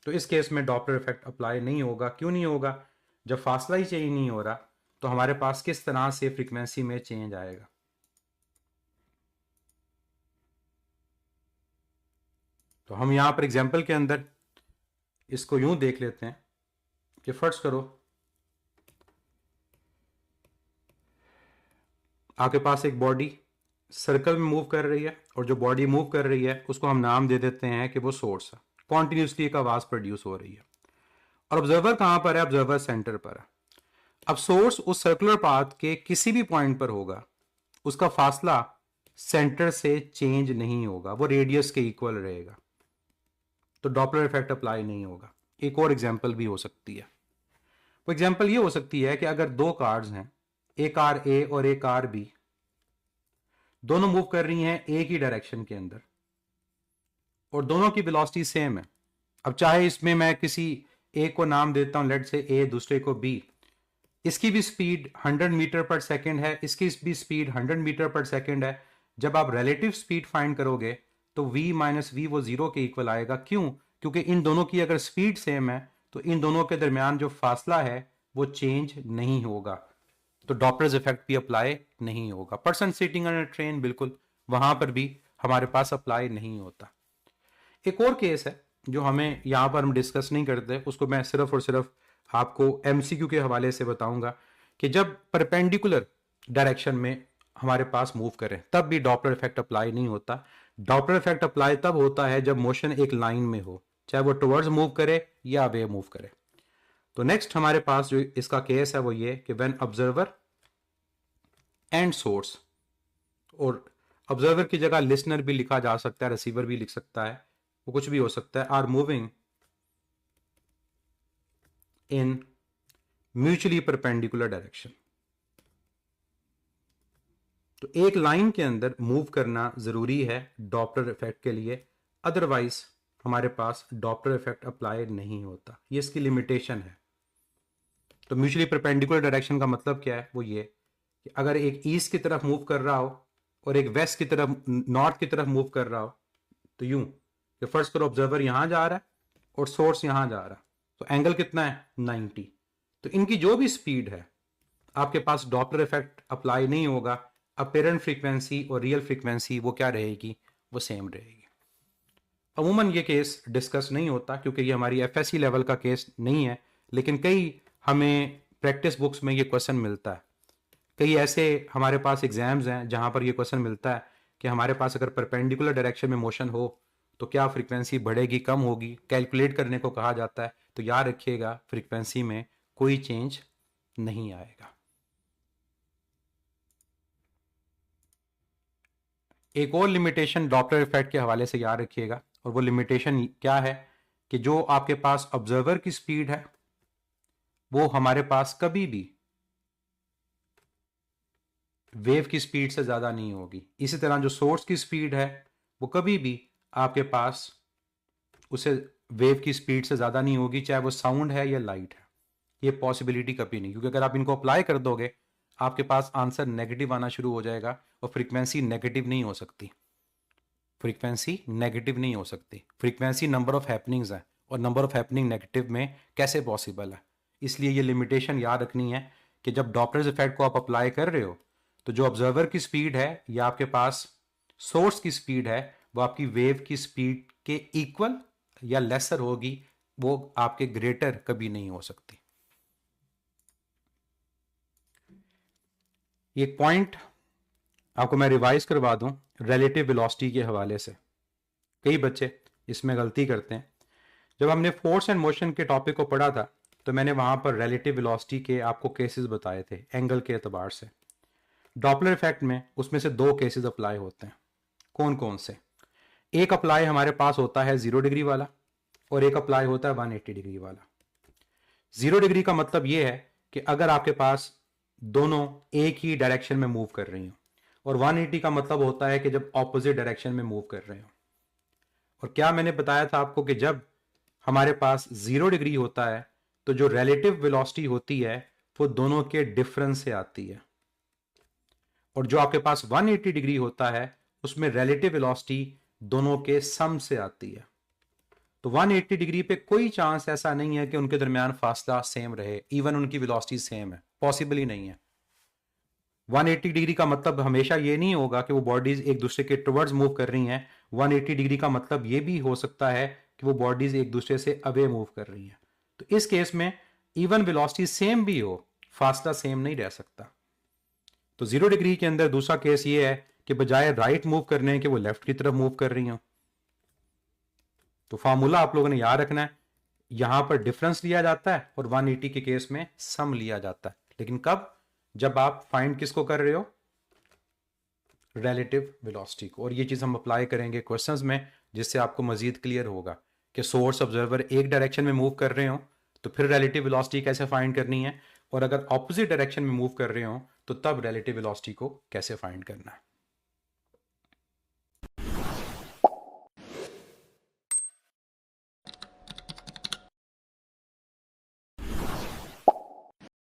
तो इस केस में डॉपलर इफेक्ट अप्लाई नहीं होगा। क्यों नहीं होगा, जब फासला ही चेंज नहीं हो रहा तो हमारे पास किस तरह से फ्रीक्वेंसी में चेंज आएगा। तो हम यहां पर एग्जाम्पल के अंदर इसको यूं देख लेते हैं कि फर्स्ट करो आपके पास एक बॉडी सर्कल में मूव कर रही है, और जो बॉडी मूव कर रही है उसको हम नाम दे देते हैं कि वो सोर्स है, कॉन्टिन्यूसली एक आवाज प्रोड्यूस हो रही है। और ऑब्जर्वर कहां पर है, ऑब्जर्वर सेंटर पर है। अब सोर्स उस सर्कुलर पाथ के किसी भी पॉइंट पर होगा, उसका फासला सेंटर से चेंज नहीं होगा, वो रेडियस के इक्वल रहेगा, तो डॉपलर इफेक्ट अप्लाई नहीं होगा। एक और एग्जांपल भी हो सकती है, वो एग्जांपल ये हो सकती है कि अगर दो कार्स हैं, एक कार ए और एक कार बी, दोनों मूव कर रही हैं एक ही डायरेक्शन के अंदर और दोनों की वेलोसिटी सेम है। अब चाहे इसमें मैं किसी एक को नाम देता हूं, लेट से ए, दूसरे को बी, इसकी भी स्पीड 100 मीटर पर सेकेंड है, इसकी भी स्पीड 100 मीटर पर सेकेंड है। जब आप रिलेटिव स्पीड फाइंड करोगे तो v माइनस वी वो जीरो के इक्वल आएगा। क्यों, क्योंकि इन दोनों की अगर स्पीड सेम है तो इन दोनों के दरमियान जो फासला है वो चेंज नहीं होगा, तो डॉपलर्स इफेक्ट भी अप्लाई नहीं होगा। Person sitting on a train, बिल्कुल वहां पर भी हमारे पास अप्लाई नहीं होता। एक और केस है जो हमें यहां पर हम डिस्कस नहीं करते, उसको मैं सिर्फ और सिर्फ आपको एमसीक्यू के हवाले से बताऊंगा कि जब परपेंडिकुलर डायरेक्शन में हमारे पास मूव करें तब भी डॉपलर इफेक्ट अप्लाई नहीं होता। डॉपलर इफेक्ट अप्लाई तब होता है जब मोशन एक लाइन में हो, चाहे वो टुवर्ड्स मूव करे या अवे मूव करे। तो नेक्स्ट हमारे पास जो इसका केस है वो ये कि व्हेन ऑब्जर्वर एंड सोर्स, और ऑब्जर्वर की जगह लिसनर भी लिखा जा सकता है, रिसीवर भी लिख सकता है, वो कुछ भी हो सकता है, are moving in mutually perpendicular direction. तो एक लाइन के अंदर मूव करना जरूरी है डॉपलर इफेक्ट के लिए, अदरवाइज हमारे पास डॉपलर इफेक्ट अप्लाई नहीं होता, ये इसकी लिमिटेशन है। तो म्यूचुअली परपेंडिकुलर डायरेक्शन का मतलब क्या है, वो ये कि अगर एक ईस्ट की तरफ मूव कर रहा हो और एक वेस्ट की तरफ, नॉर्थ की तरफ मूव कर रहा हो, तो यूं कि फर्स्ट करो ऑब्जर्वर यहां जा रहा है और सोर्स यहां जा रहा है, तो एंगल कितना है 90। तो इनकी जो भी स्पीड है आपके पास डॉपलर इफेक्ट अप्लाई नहीं होगा, अपेरेंट फ्रीक्वेंसी और रियल फ्रीक्वेंसी वो क्या रहेगी, वो सेम रहेगी। अमूमन ये केस डिस्कस नहीं होता क्योंकि ये हमारी एफएससी लेवल का केस नहीं है, लेकिन कई हमें प्रैक्टिस बुक्स में ये क्वेश्चन मिलता है। कई ऐसे हमारे पास एग्जाम्स हैं जहां पर ये क्वेश्चन मिलता है कि हमारे पास अगर परपेंडिकुलर डायरेक्शन में मोशन हो तो क्या फ्रीक्वेंसी बढ़ेगी कम होगी, कैलकुलेट करने को कहा जाता है। तो याद रखिएगा फ्रीक्वेंसी में कोई चेंज नहीं आएगा। एक और लिमिटेशन डॉपलर इफेक्ट के हवाले से याद रखिएगा, और वो लिमिटेशन क्या है कि जो आपके पास ऑब्जर्वर की स्पीड है वो हमारे पास कभी भी वेव की स्पीड से ज़्यादा नहीं होगी। इसी तरह जो सोर्स की स्पीड है वो कभी भी आपके पास उसे वेव की स्पीड से ज़्यादा नहीं होगी, चाहे वो साउंड है या लाइट है। ये पॉसिबिलिटी कभी नहीं, क्योंकि अगर आप इनको अप्लाई कर दोगे आपके पास आंसर नेगेटिव आना शुरू हो जाएगा, और फ्रीक्वेंसी नेगेटिव नहीं हो सकती। फ्रीक्वेंसी नेगेटिव नहीं हो सकती। फ्रीक्वेंसी नंबर ऑफ हैपनिंग्स है, और नंबर ऑफ हैपनिंग नेगेटिव में कैसे पॉसिबल है। इसलिए ये लिमिटेशन याद रखनी है कि जब डॉपलर इफेक्ट को आप अप्लाई कर रहे हो तो जो ऑब्जर्वर की स्पीड है या आपके पास सोर्स की स्पीड है वो आपकी वेव की स्पीड के इक्वल या लेसर होगी, वो आपके ग्रेटर कभी नहीं हो सकती। एक पॉइंट आपको मैं रिवाइज करवा दूं रिलेटिव वेलोसिटी के हवाले से। कई बच्चे इसमें गलती करते हैं। जब हमने फोर्स एंड मोशन के टॉपिक को पढ़ा था तो मैंने वहां पर रिलेटिव वेलोसिटी के आपको केसेस बताए थे एंगल के एतबार से। डॉपलर इफेक्ट में उसमें से दो केसेस अप्लाई होते हैं। कौन कौन से? एक अप्लाई हमारे पास होता है 0 डिग्री वाला, और एक अप्लाई होता है 180 डिग्री वाला। 0 डिग्री का मतलब यह है कि अगर आपके पास दोनों एक ही डायरेक्शन में मूव कर रही हो, और 180 का मतलब होता है कि जब ऑपोजिट डायरेक्शन में मूव कर रहे हो। और क्या मैंने बताया था आपको कि जब हमारे पास 0 डिग्री होता है तो जो रिलेटिव वेलोसिटी होती है वो दोनों के डिफरेंस से आती है, और जो आपके पास 180 डिग्री होता है उसमें रिलेटिव वेलोसिटी दोनों के सम से आती है। तो 180 डिग्री पे कोई चांस ऐसा नहीं है कि उनके दरमियान फासला सेम रहे, इवन उनकी वेलोसिटी सेम है, पॉसिबल ही नहीं है। 180 डिग्री का मतलब हमेशा ये नहीं होगा कि वो बॉडीज एक दूसरे के टुवर्ड्स मूव कर रही हैं। 180 डिग्री का मतलब ये भी हो सकता है कि वो बॉडीज एक दूसरे से अवे मूव कर रही हैं। तो इस केस में इवन वेलोसिटी सेम भी हो, फासला सेम नहीं रह सकता। तो 0 डिग्री के अंदर दूसरा केस ये है कि बजाय राइट मूव करने के वो लेफ्ट की तरफ मूव कर रही हो। तो फार्मूला आप लोगों ने याद रखना है, यहां पर डिफरेंस लिया जाता है और 180 के केस में सम लिया जाता है। लेकिन कब? जब आप फाइंड किसको कर रहे हो? रिलेटिव वेलोसिटी को। और ये चीज हम अप्लाई करेंगे क्वेश्चंस में, जिससे आपको मजीद क्लियर होगा कि सोर्स ऑब्जर्वर एक डायरेक्शन में मूव कर रहे हो तो फिर रिलेटिव वेलोसिटी कैसे फाइंड करनी है, और अगर ऑपोजिट डायरेक्शन में मूव कर रहे हो तो तब रिलेटिव वेलोसिटी को कैसे फाइंड करना है।